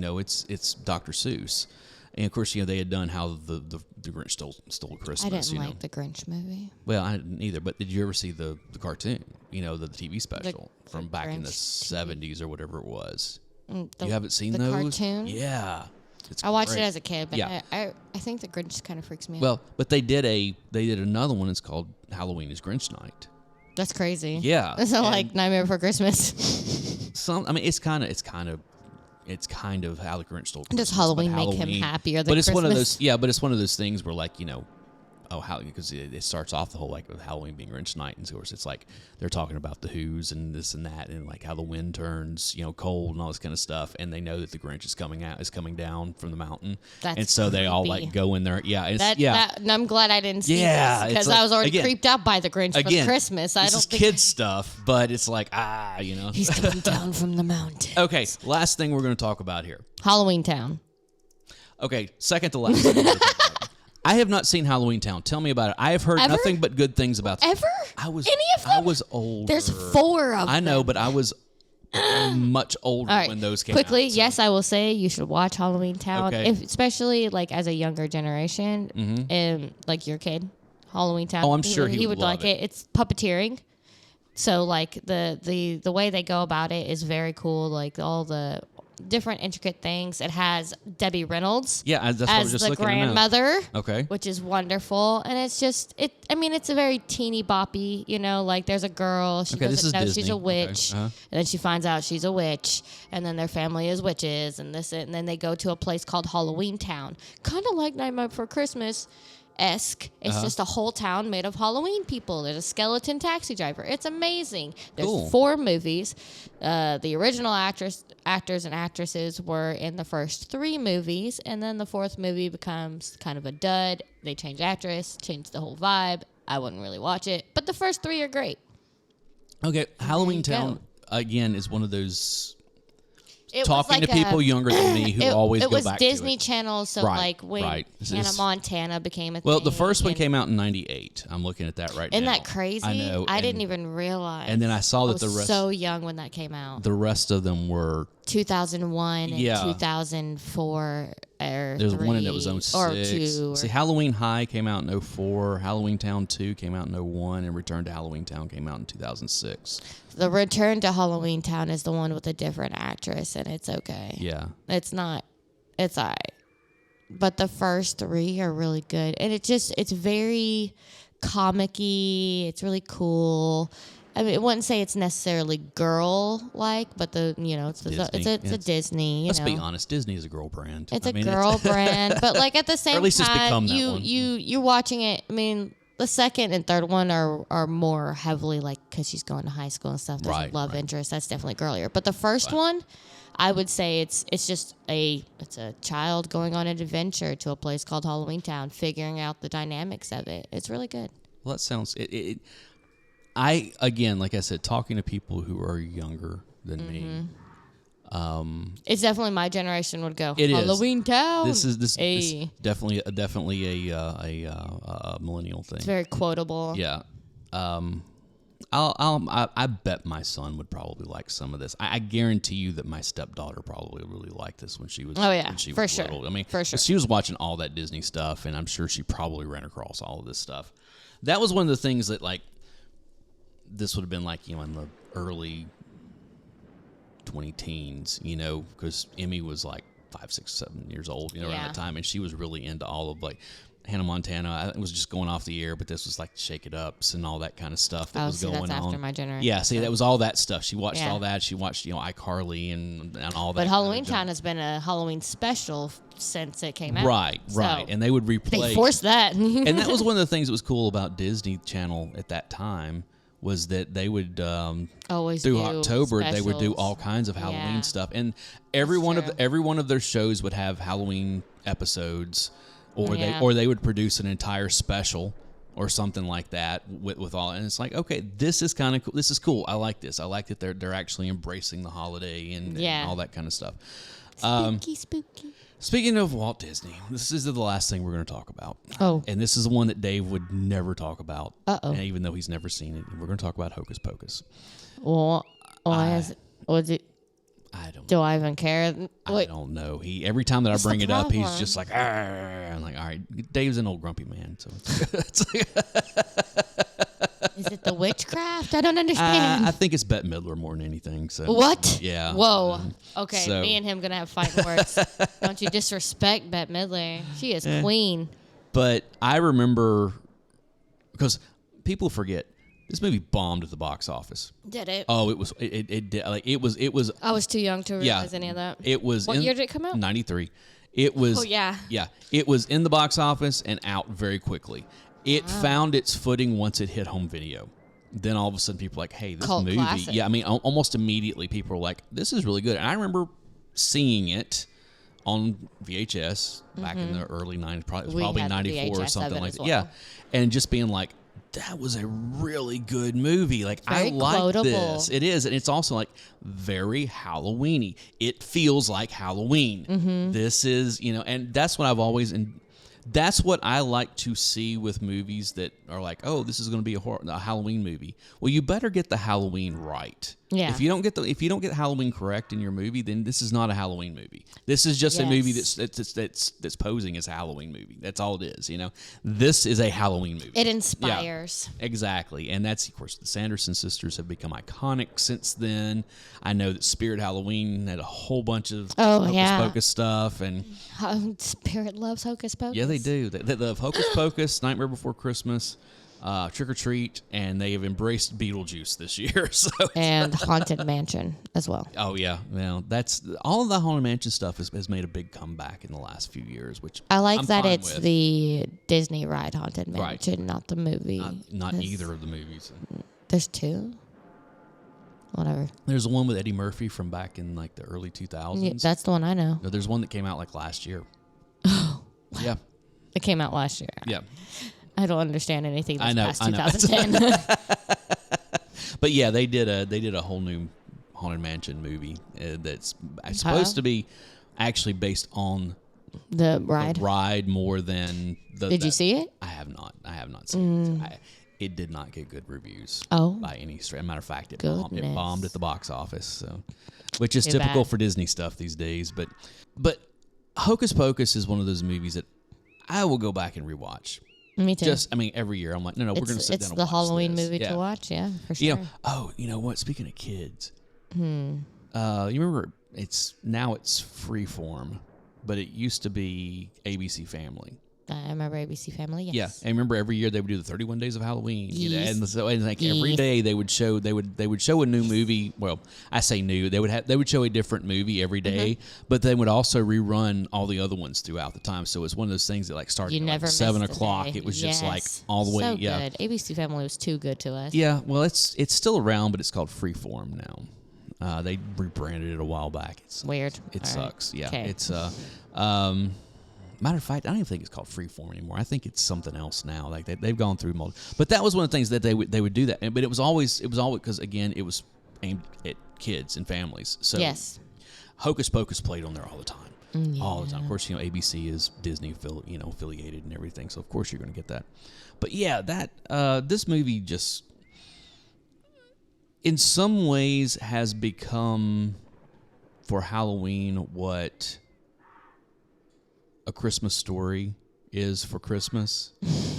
it's Dr. Seuss. And of course, they had done how the Grinch stole Christmas. I didn't like the Grinch movie. Well, I didn't either. But did you ever see the cartoon? The TV special from back in the 70s or whatever it was. You haven't seen those? The cartoon? Yeah, I watched it as a kid, but I think the Grinch kind of freaks me out. Well, but they did another one. It's called Halloween is Grinch Night. That's crazy. Yeah, that's not like Nightmare Before Christmas. It's kind of how the Grinch stole Christmas. Does Halloween make him happier than Christmas? Christmas? One of those. Yeah, but it's one of those things where because it starts off the whole with Halloween being Grinch Night, and of course it's like they're talking about the Who's and this and that, and like how the wind turns cold and all this kind of stuff, and they know that the Grinch is coming down from the mountain, and so they all like go in there. Yeah, and I'm glad I didn't see this because I was already creeped out by the Grinch for Christmas. This is kids stuff, but it's like he's coming down from the mountain. Okay, last thing we're going to talk about here, Halloween Town. Okay, second to last. I have not seen Halloween Town. Tell me about it. I have heard nothing but good things about it. Ever? Any of them? I was older. There's 4 of them. I know, but I was much older when those came out. Quickly, yes, I will say you should watch Halloween Town, especially like as a younger generation, and like your kid, Halloween Town. Oh, I'm sure he would like it. It's puppeteering. So like the way they go about it is very cool. Like all the different intricate things. It has Debbie Reynolds that's what I was just as the grandmother, okay, which is wonderful. And it's just it's a very teeny boppy. Like there's a girl, she doesn't know she's a witch, and then she finds out she's a witch, and then their family is witches, and then they go to a place called Halloween Town, kind of like Nightmare Before Christmas. esque. It's just a whole town made of Halloween people. There's a skeleton taxi driver. It's amazing. There's 4 movies. The original actors and actresses were in the first 3 movies, and then the 4th movie becomes kind of a dud. They change actress, change the whole vibe. I wouldn't really watch it, but the first 3 are great. Okay, Halloween Town again is one of those. It Talking to people younger than me who always go back to it. It was Disney Channel, so like when Hannah Montana became a thing. Well, the first one came out in 98. I'm looking at that right now. Isn't that crazy? I know. I didn't even realize. And then I saw that I was so young when that came out. The rest of them were 2001 and 2004 or There's 3, one in that was 06. or 2. See, Halloween High came out in 04. Halloween Town 2 came out in 01. And Return to Halloween Town came out in 2006. The Return to Halloween Town is the one with a different actress, and it's okay. Yeah. It's not. It's all right. But the first 3 are really good. And it's very comic-y. It's really cool. I mean, I wouldn't say it's necessarily girl-like, but it's a Disney. Let's be honest, Disney is a girl brand. It's a girl brand, but like at the same at least time, it's become that one. you're watching it. I mean, the second and third one are more heavily like because she's going to high school and stuff. There's a love interest. That's definitely girlier. But the first one, I would say it's just a child going on an adventure to a place called Halloween Town, figuring out the dynamics of it. It's really good. Well, that sounds. Again, like I said, talking to people who are younger than me. It's definitely my generation would go. It Halloween Town. This is definitely a millennial thing. It's very quotable. Yeah. I bet my son would probably like some of this. I guarantee you that my stepdaughter probably really liked this when she was. Oh yeah, when she for was sure. little. I mean, for sure. She was watching all that Disney stuff, and I'm sure she probably ran across all of this stuff. That was one of the things that like. This would have been like, in the early 20-teens, because Emmy was like 5, 6, 7 years old, around that time. And she was really into all of like Hannah Montana. It was just going off the air, but this was like Shake It Ups and all that kind of stuff that was going on. That's after my generation. Yeah, see, that was all that stuff. She watched all that. She watched, iCarly and all that. But Halloween Town has been a Halloween special since it came out. Right. And they would replay. They forced that. And that was one of the things that was cool about Disney Channel at that time. Was that they would always through do October specials. they would do all kinds of Halloween stuff, and every one of their shows would have Halloween episodes, or they would produce an entire special or something like that with all. And it's like, okay, this is kind of cool. This is cool. I like this. I like that they're actually embracing the holiday and all that kind of stuff. Spooky. Speaking of Walt Disney, this is the last thing we're going to talk about. Oh. And this is the one that Dave would never talk about. Uh-oh. And even though he's never seen it. We're going to talk about Hocus Pocus. Well, was it? I don't Do I even care? I don't know. Every time that I bring it up, he's just like, "Arr." I'm like, all right, Dave's an old grumpy man. So it's like Is it the witchcraft? I don't understand. I think it's Bette Midler more than anything. So what? Yeah. Whoa. Okay, so, me and him gonna have fighting words. Don't you disrespect Bette Midler? She is queen. But I remember because people forget this movie bombed at the box office. Did it? Oh, it did. Like it was. I was too young to realize any of that. It was. What year did it come out? 93. It was. Oh yeah. Yeah. It was in the box office and out very quickly. It found its footing once it hit home video. Then all of a sudden, people were like, "Hey, this Cult movie!" classic. Yeah, I mean, almost immediately, people were like, "This is really good." And I remember seeing it on VHS back in the early '90s. It was probably had the '94 or VHS something of it like as that. well. Yeah, and just being like, "That was a really good movie." Like Very I like quotable. this. It is, and it's also like very Halloweeny. It feels like Halloween. Mm-hmm. This is, and that's what I've always. That's what I like to see with movies that are like, oh, this is going to be a Halloween movie. Well, you better get the Halloween right. Yeah. If you don't get Halloween correct in your movie, then this is not a Halloween movie. This is just a movie that's posing as a Halloween movie. That's all it is. This is a Halloween movie. It inspires. Yeah, exactly, and that's of course the Sanderson sisters have become iconic since then. I know that Spirit Halloween had a whole bunch of Hocus Pocus stuff, and Spirit loves Hocus Pocus. yeah, they do. They love Hocus Pocus, Nightmare Before Christmas. Trick or Treat, and they have embraced Beetlejuice this year. So and Haunted Mansion as well. oh yeah, well that's all of the Haunted Mansion stuff has made a big comeback in the last few years, which I like I'm that fine it's with. the Disney ride Haunted Mansion, not the movie. Not 'Cause either of the movies. There's two. Whatever. There's the one with Eddie Murphy from back in like the early 2000s. Yeah, that's the one I know. No, there's one that came out like last year. Yeah, It came out last year. yeah. I don't understand anything that's past I know. 2010. But yeah, they did a whole new Haunted Mansion movie that's supposed to be actually based on the ride. the ride more than the. Did you see it? I have not. I have not seen it. It did not get good reviews. Oh. By any stretch. Matter of fact, it Goodness. bombed at the box office. So, which is Too typical bad. for Disney stuff these days. But Hocus Pocus is one of those movies that I will go back and rewatch. Me too. Every year I'm like, no, we're going to sit down and It's the watch Halloween this. movie Yeah. to watch, yeah, for sure. You know what? Speaking of kids, you remember it's Freeform, but it used to be ABC Family. I remember ABC Family, yes. Yeah, and remember every year they would do the 31 Days of Halloween. You know, Yes. and so and like every Yes. day they would show a new movie. Well, I say new. They would show a different movie every day, but they would also rerun all the other ones throughout the time. So it's one of those things that like started You at never like missed 7 a o'clock. day. It was just like Yes. all the way. So Yeah, good. ABC Family was too good to us. yeah. Well, it's still around, but it's called Freeform now. They rebranded it a while back. It's Weird. It All right. sucks. Yeah, Okay. it's matter of fact, I don't even think it's called Freeform anymore. I think it's something else now. Like they've gone through mold. But that was one of the things that they would do that. But it was always because again it was aimed at kids and families. So Yes. Hocus Pocus played on there all the time. Yeah. All the time. Of course, ABC is Disney affiliated and everything. So of course you're going to get that. But yeah, that this movie just in some ways has become for Halloween what A Christmas Story is for Christmas,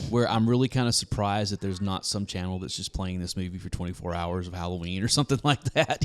where I'm really kind of surprised that there's not some channel that's just playing this movie for 24 hours of Halloween or something like that.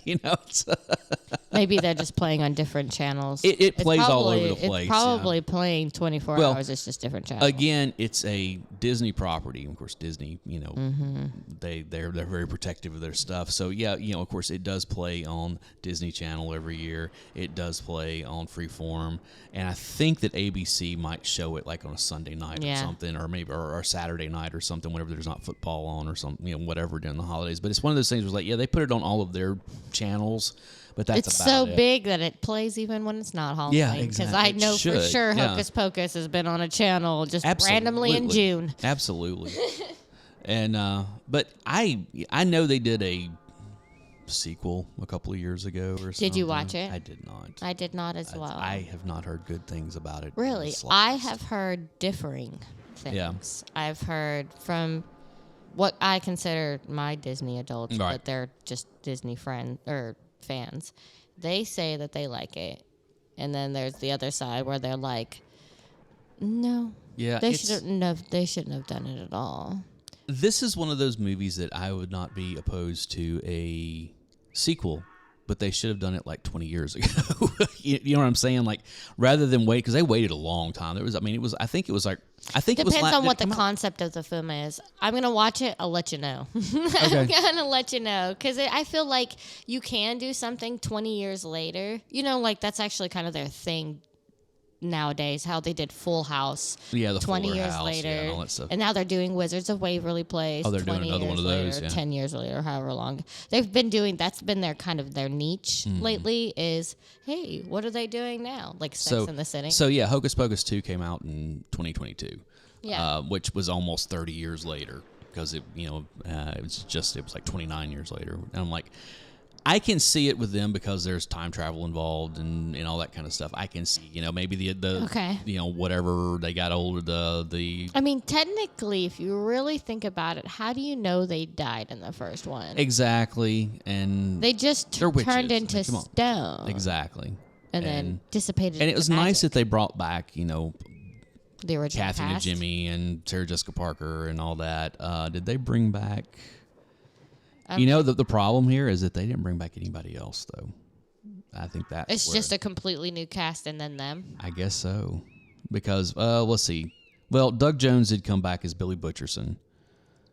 Maybe they're just playing on different channels. It plays all over the place. It's probably playing 24 Well, hours. It's just different channels. Again, it's a Disney property. Of course, Disney, Mm-hmm. they're very protective of their stuff. So yeah, of course, it does play on Disney Channel every year. It does play on Freeform, and I think that ABC might show it like on a Sunday night or Yeah. something, or maybe or Saturday night or something, whenever there's not football on or something, whatever during the holidays. But it's one of those things where it's like, yeah, they put it on all of their channels, but that's it's about so it. big that it plays even when it's not Halloween. Yeah, Because exactly. I It know for should, sure yeah. Hocus Pocus has been on a channel just randomly in June. Absolutely. And but I know they did a sequel a couple of years ago or something. Did you watch it? I did not. I did not as well. I have not heard good things about it. Really? I have heard differing things. Yeah. I've heard from what I consider my Disney adults, Right. but they're just Disney friends or fans. They say that they like it. And then there's the other side where they're like, no. Yeah, They it's- shouldn't have done it at all. This is one of those movies that I would not be opposed to a sequel, but they should have done it like 20 years ago. You know what I'm saying? Like rather than wait, because they waited a long time. I think it was Depends it was on what did the it come out- concept of the film is. I'm going to watch it. I'll let you know. I'm going to let you know. Because I feel like you can do something 20 years later. Like that's actually kind of their thing nowadays, how they did Full House Yeah, the 20 Fuller years House, later. and all that stuff. And now they're doing Wizards of Waverly Place. Oh, they're doing 20 another one years of those, later, yeah. 10 years later, however long. They've been doing, that's been their kind of their niche Mm-hmm. lately is, hey, what are they doing now? Like Sex in the City. So yeah, Hocus Pocus 2 came out in 2022. Yeah. Which was almost 30 years later because it was like 29 years later. And I'm like, I can see it with them because there's time travel involved and all that kind of stuff. I can see, maybe the Okay. whatever they got older, the I mean, technically, if you really think about it, how do you know they died in the first one? exactly, and They just They're witches. turned I into mean, come on. stone. exactly, And then dissipated. and it into was nice magic. that they brought back, The original Kathy and cast. Jimmy and Sarah Jessica Parker and all that. Did they bring back? The problem here is that they didn't bring back anybody else, though. I think that's It's just a completely new cast and then them. I guess so, because let's see. Well, Doug Jones did come back as Billy Butcherson,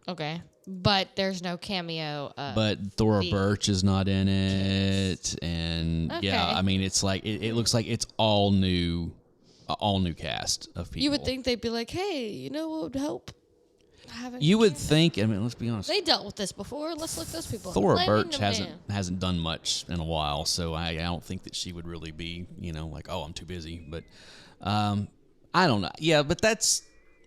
Okay. But there's no cameo. But Thora the Birch is not in it, and yeah, Okay. I mean, it's like it looks like it's all new cast of people. You would think they'd be like, hey, you know what would help? Having You a would cameo. think. I mean, let's be honest. They dealt with this before. Let's look those people up. Thora Letting Birch them hasn't done much in a while, so I don't think that she would really be, like, oh, I'm too busy. But I don't know. Yeah, but that's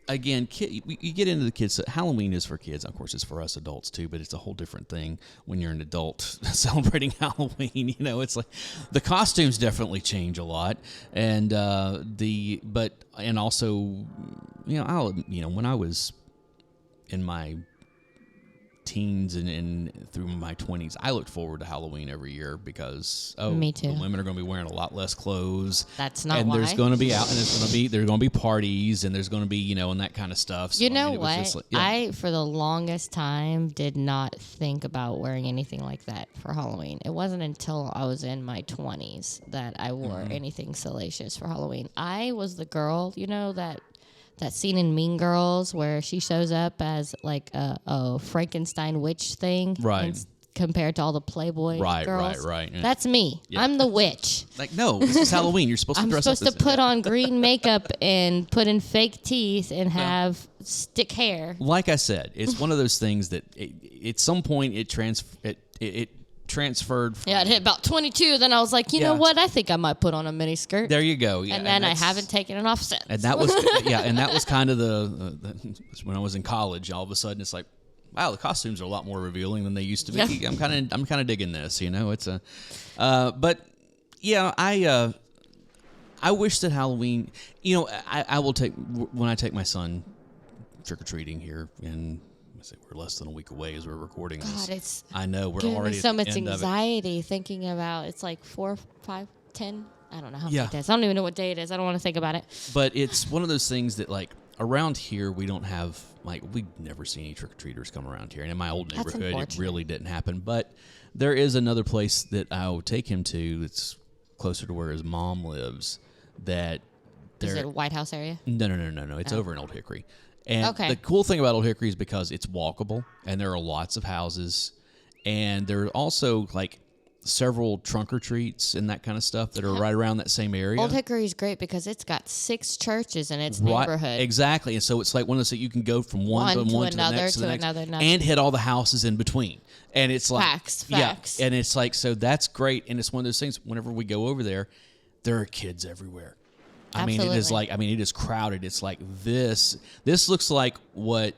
again, you get into the kids. Halloween is for kids, of course. It's for us adults too, but it's a whole different thing when you're an adult celebrating Halloween. It's like the costumes definitely change a lot, and also, when I was in my teens and through my 20s, I looked forward to Halloween every year because Me too. the women are going to be wearing a lot less clothes. That's not and why. there's going to be out, and there's going to be parties, and there's going to be and that kind of stuff. So, You know it was what? just like, yeah. I, for the longest time, did not think about wearing anything like that for Halloween. It wasn't until I was in my 20s that I wore anything salacious for Halloween. I was the girl, that scene in Mean Girls where she shows up as like a Frankenstein witch thing. Right. Compared to all the Playboy girls. Right. Yeah. That's me. Yeah. I'm the witch. Like, no, this is Halloween. You're supposed to I'm dress supposed up. to put on green makeup and put in fake teeth and have stick hair. Like I said, it's one of those things that at some point it transferred. Yeah, it hit about 22. Then I was like, you know what? I think I might put on a mini skirt. There you go. Yeah, and then I haven't taken it off since. And that was and that was kind of the when I was in college. All of a sudden, it's like, wow, the costumes are a lot more revealing than they used to be. Yeah. I'm kind of digging this. It's but yeah, I wish that Halloween. I will take when I take my son trick or treating here in. We're less than a week away as we're recording this. God, it's I know we're giving already me so at the much end anxiety thinking about. It's like 4, 5, 10. I don't know how Yeah. many days. I don't even know what day it is. I don't want to think about it. But it's one of those things that, like, around here we don't have, like, we've never seen any trick or treaters come around here, and in my old That's neighborhood it unfortunate. really didn't happen. But there is another place that I'll take him to that's closer to where his mom lives. That Is it a White House area? No. It's over in Old Hickory. And Okay. the cool thing about Old Hickory is because it's walkable, and there are lots of houses, and there are also, like, several trunk or treats and that kind of stuff that are right around that same area. Old Hickory is great because it's got 6 churches in its neighborhood. Exactly. And so it's like one of those that you can go from one to another, the next to the next, another. and hit all the houses in between. And it's like Facts. Yeah, and it's like, so that's great. And it's one of those things, whenever we go over there are kids everywhere. I mean, it is crowded. It's like this looks like what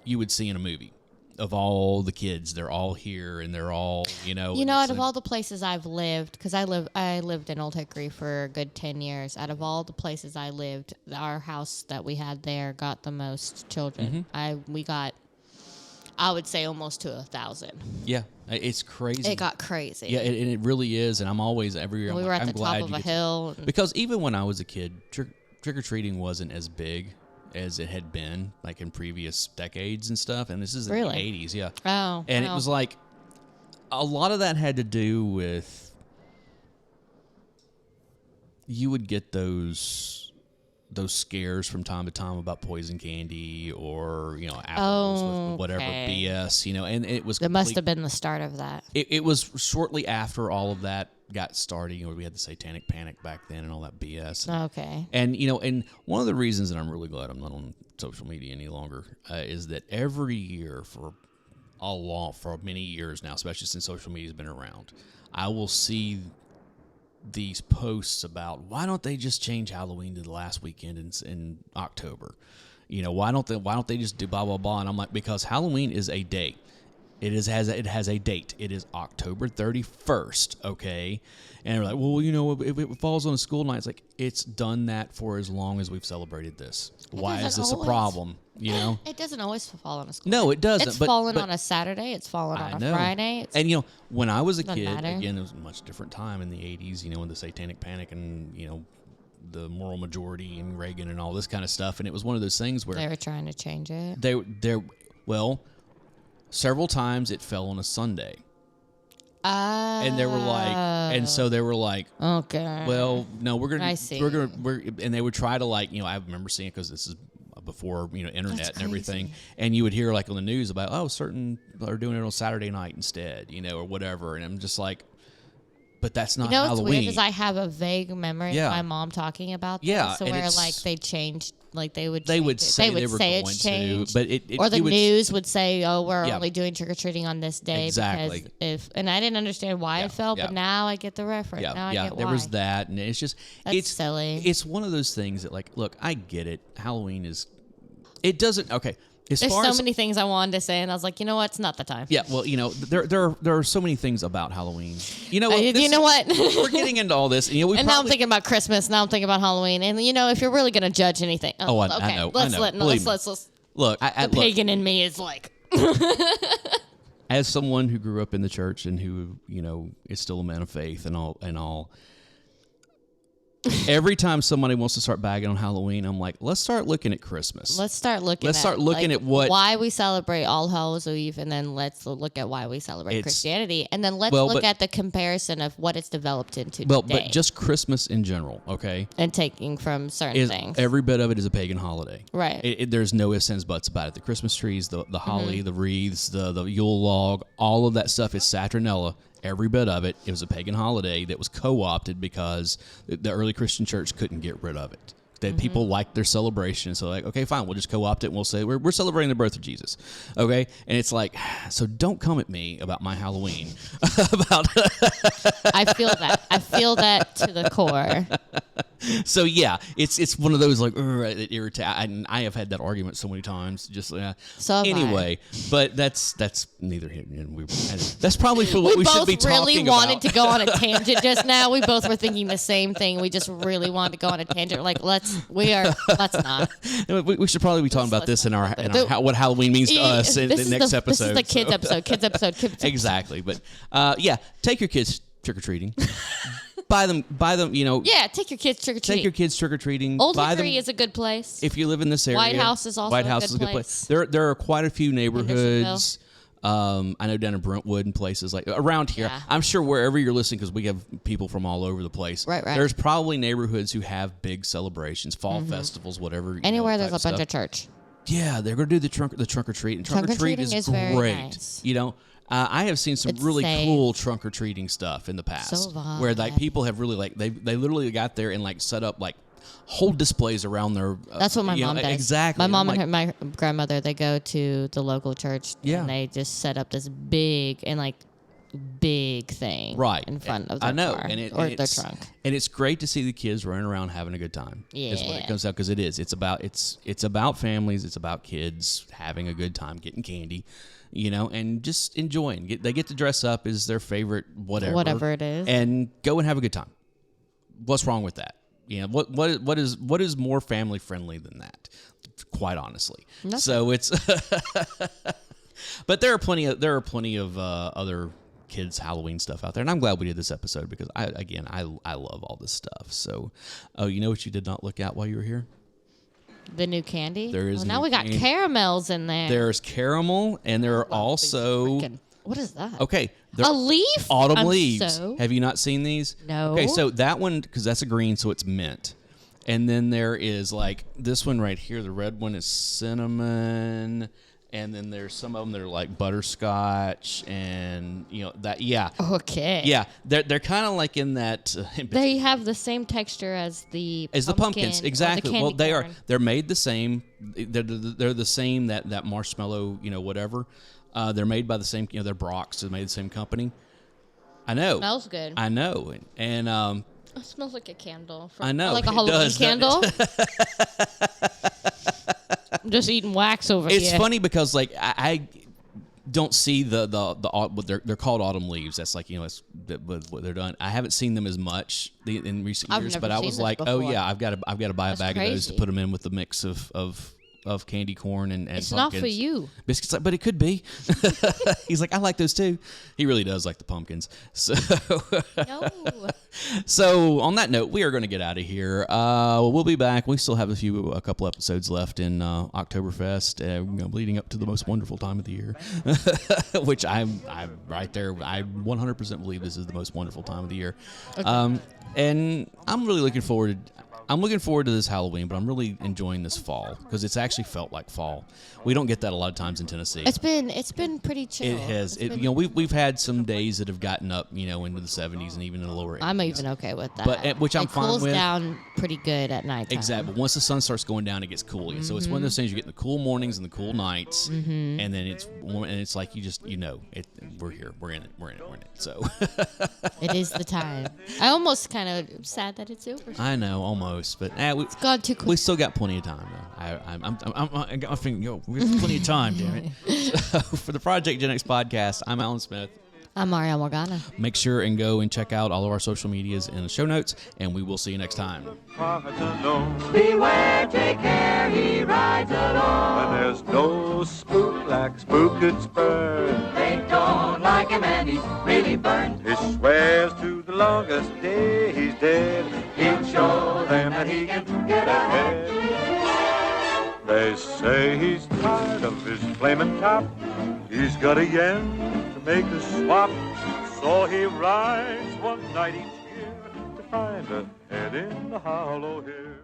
you would see in a movie. Of all the kids, they're all here, and they're all, out of all the places I've lived, because I lived in Old Hickory for a good 10 years. Out of all the places I lived, our house that we had there got the most children. We got, I would say, almost to 1,000. Yeah, it's crazy. It got crazy. Yeah, and it really is. And I'm always every year. We were at the top of a hill. Because even when I was a kid, trick or treating wasn't as big as it had been, like, in previous decades and stuff. And this is in the 80s, yeah. Oh, and it was like a lot of that had to do with you would get those scares from time to time about poison candy or apples with whatever BS, and it was. That must have been the start of that. It was shortly after all of that got started. We had the Satanic Panic back then and all that BS. Okay. And and one of the reasons that I'm really glad I'm not on social media any longer is that every year for many years now, especially since social media's been around, I will see these posts about why don't they just change Halloween to the last weekend in October? Why don't they just do blah blah blah? And I'm like, because Halloween is a date. It has a date. It is October 31st, okay? And they're like, well, if it falls on a school night, it's like, it's done that for as long as we've celebrated this. Why is this a problem? It doesn't always fall on a school. No, it doesn't. It's fallen on a Saturday. It's fallen on a Friday. And when I was a Doesn't kid, matter. again, it was a much different time in the 80s. In the Satanic Panic and the moral majority and Reagan and all this kind of stuff. And it was one of those things where they were trying to change it. Several times it fell on a Sunday. And they were like, okay. well, no, we're I see. and they would try to, I remember seeing it because this is a before internet That's and everything, crazy. and you would hear like on the news about certain are doing it on Saturday night instead, or whatever, and I'm just like, but that's not What's Halloween. weird is I have a vague memory of my mom talking about this. Yeah, So and where it's- like they changed, like they would They would change it. say they would they were say going it's to, changed, but or the you would- news would say, "Oh, we're Yeah. only doing trick or treating on this day." Exactly. Because and I didn't understand why Yeah, it fell, yeah. but now I get the reference. Now I get there why. was that, and it's just That's it's silly. It's one of those things that, like, look, I get it. Halloween is, it doesn't okay. As There's far so as many things I wanted to say, and I was like, you know what? It's not the time. yeah, well, there are so many things about Halloween. You know what? You know what? We're getting into all this, and we And now I'm thinking about Christmas. Now I'm thinking about Halloween. And if you're really gonna judge anything, I okay, know, let's I know. let Believe me. let's look. the pagan in me is like, As someone who grew up in the church and who is still a man of faith and all. Every time somebody wants to start bagging on Halloween, I'm like, let's start looking at Christmas. let's start looking at what why we celebrate All Hallows Eve, and then let's look at why we celebrate Christianity, and then let's look at the comparison of what it's developed into today. But just Christmas in general, okay? And taking from certain things. Every bit of it is a pagan holiday. Right. There's no ifs, ands, buts about it. The Christmas trees, the holly, the wreaths, the Yule log, all of that stuff is Saturnalia. Every bit of it. It was a pagan holiday that was co-opted because the early Christian church couldn't get rid of it. That people liked their celebration, so like, okay, fine, we'll just co-opt it and we'll say we're celebrating the birth of Jesus, okay? And it's like, so don't come at me about my Halloween. I feel that to the core. So yeah, it's one of those like that irritate. And I have had that argument so many times. Just So have anyway, but that's neither here. And that's probably for what we should be talking about. We both really wanted to go on a tangent just now. We both were thinking the same thing. We just really wanted to go on a tangent. Like let's not. We should probably be talking about this in our what Halloween means to us in the next episode. This is the kids episode. Kids episode. Exactly, but yeah, take your kids trick or treating. Buy them. Yeah, take your kids trick or treat. Take your kids trick or treating. Old Hickory is a good place. If you live in this area. White House is also a good place. There are quite a few neighborhoods. I know down in Brentwood and places like around here. Yeah. I'm sure wherever you're listening, because we have people from all over the place. Right. There's probably neighborhoods who have big celebrations, fall festivals, whatever. Anywhere there's a bunch stuff. of church. Yeah, they're going to do the trunk or treat, and trunk or treat is very great. nice. I have seen some It's really safe. cool trunk or treating stuff in the past, So have where I. like people have really like they literally got there and like set up like whole displays around their. That's what my mom does. Exactly. My mom I'm and my grandmother, they go to the local church. Yeah. And they just set up this big thing. Right in front of their I know, car and or their it's, trunk. and it's great to see the kids running around having a good time. Is what it Yeah. comes out, because it is. It's about families. It's about kids having a good time, getting candy, and just enjoying. They get to dress up as their favorite whatever it is, and go and have a good time. What's wrong with that? What is more family friendly than that? Quite honestly. Nothing. So it's. But there are plenty of other kids Halloween stuff out there, and I'm glad we did this episode because I love all this stuff. So, you know what you did not look at while you were here? the new candy. There is now new we got candy. Caramels in there. There's caramel, and there are also What is that? okay. A leaf? Autumn I'm leaves. so- Have you not seen these? No. Okay, so that one, because that's a green, so it's mint. And then there is like this one right here. The red one is cinnamon. And then there's some of them that are like butterscotch and, that, yeah. Okay. Yeah, they're kind of like in that. They have the same texture as the pumpkins, or the exactly. candy Well, corn. they're made the same. They're the same, that marshmallow, whatever. They're made by the same, they're Brock's. They're made by the same company. I know. Smells good. I know. And It smells like a candle. I know, Like a it Halloween does, doesn't candle. I'm just eating wax over here. it's funny because like I don't see the what they're called autumn leaves. That's like what they're done. I haven't seen them as much in recent I've years, never but I seen was this like, before. oh yeah, I've got to buy a That's bag of those to crazy. put them in with the mix of candy corn and It's pumpkins. not for you. Biscuits, like, but it could be. He's like, I like those too. He really does like the pumpkins. So, No. so on that note, we are going to get out of here. We'll be back. We still have a couple episodes left in Oktoberfest, leading up to the most wonderful time of the year, which I'm right there. I 100% believe this is the most wonderful time of the year. Okay. And I'm really looking forward to. I'm looking forward to this Halloween, but I'm really enjoying this fall because it's actually felt like fall. We don't get that a lot of times in Tennessee. It's been pretty chill. It has. We've had some days that have gotten up, into the 70s and even in the lower 80s. I'm even okay with that. But which I'm fine with. It cools down pretty good at night. Exactly. But once the sun starts going down, it gets cool. Mm-hmm. So it's one of those things you get the cool mornings and the cool nights, and then it's warm, and it's like you just we're here, we're in it. So it is the time. I almost kind of sad that it's over. I know, almost, but it's gone too quick. We still got plenty of time though. I'm thinking, we have plenty of time, damn it. So for the Project Gen X podcast, I'm Alan Smith. I'm Mario Morgana. Make sure and go and check out all of our social medias in the show notes, and we will see you next time. Beware, take care, he rides alone. And there's no spook like Spooked Spur. They don't like him and he's really burned. He swears to the longest day he's dead. He'll show them that he can get ahead. They say he's tired of his flaming top. He's got a yen to make a swap, so he rides one night each year to find a head in the hollow here.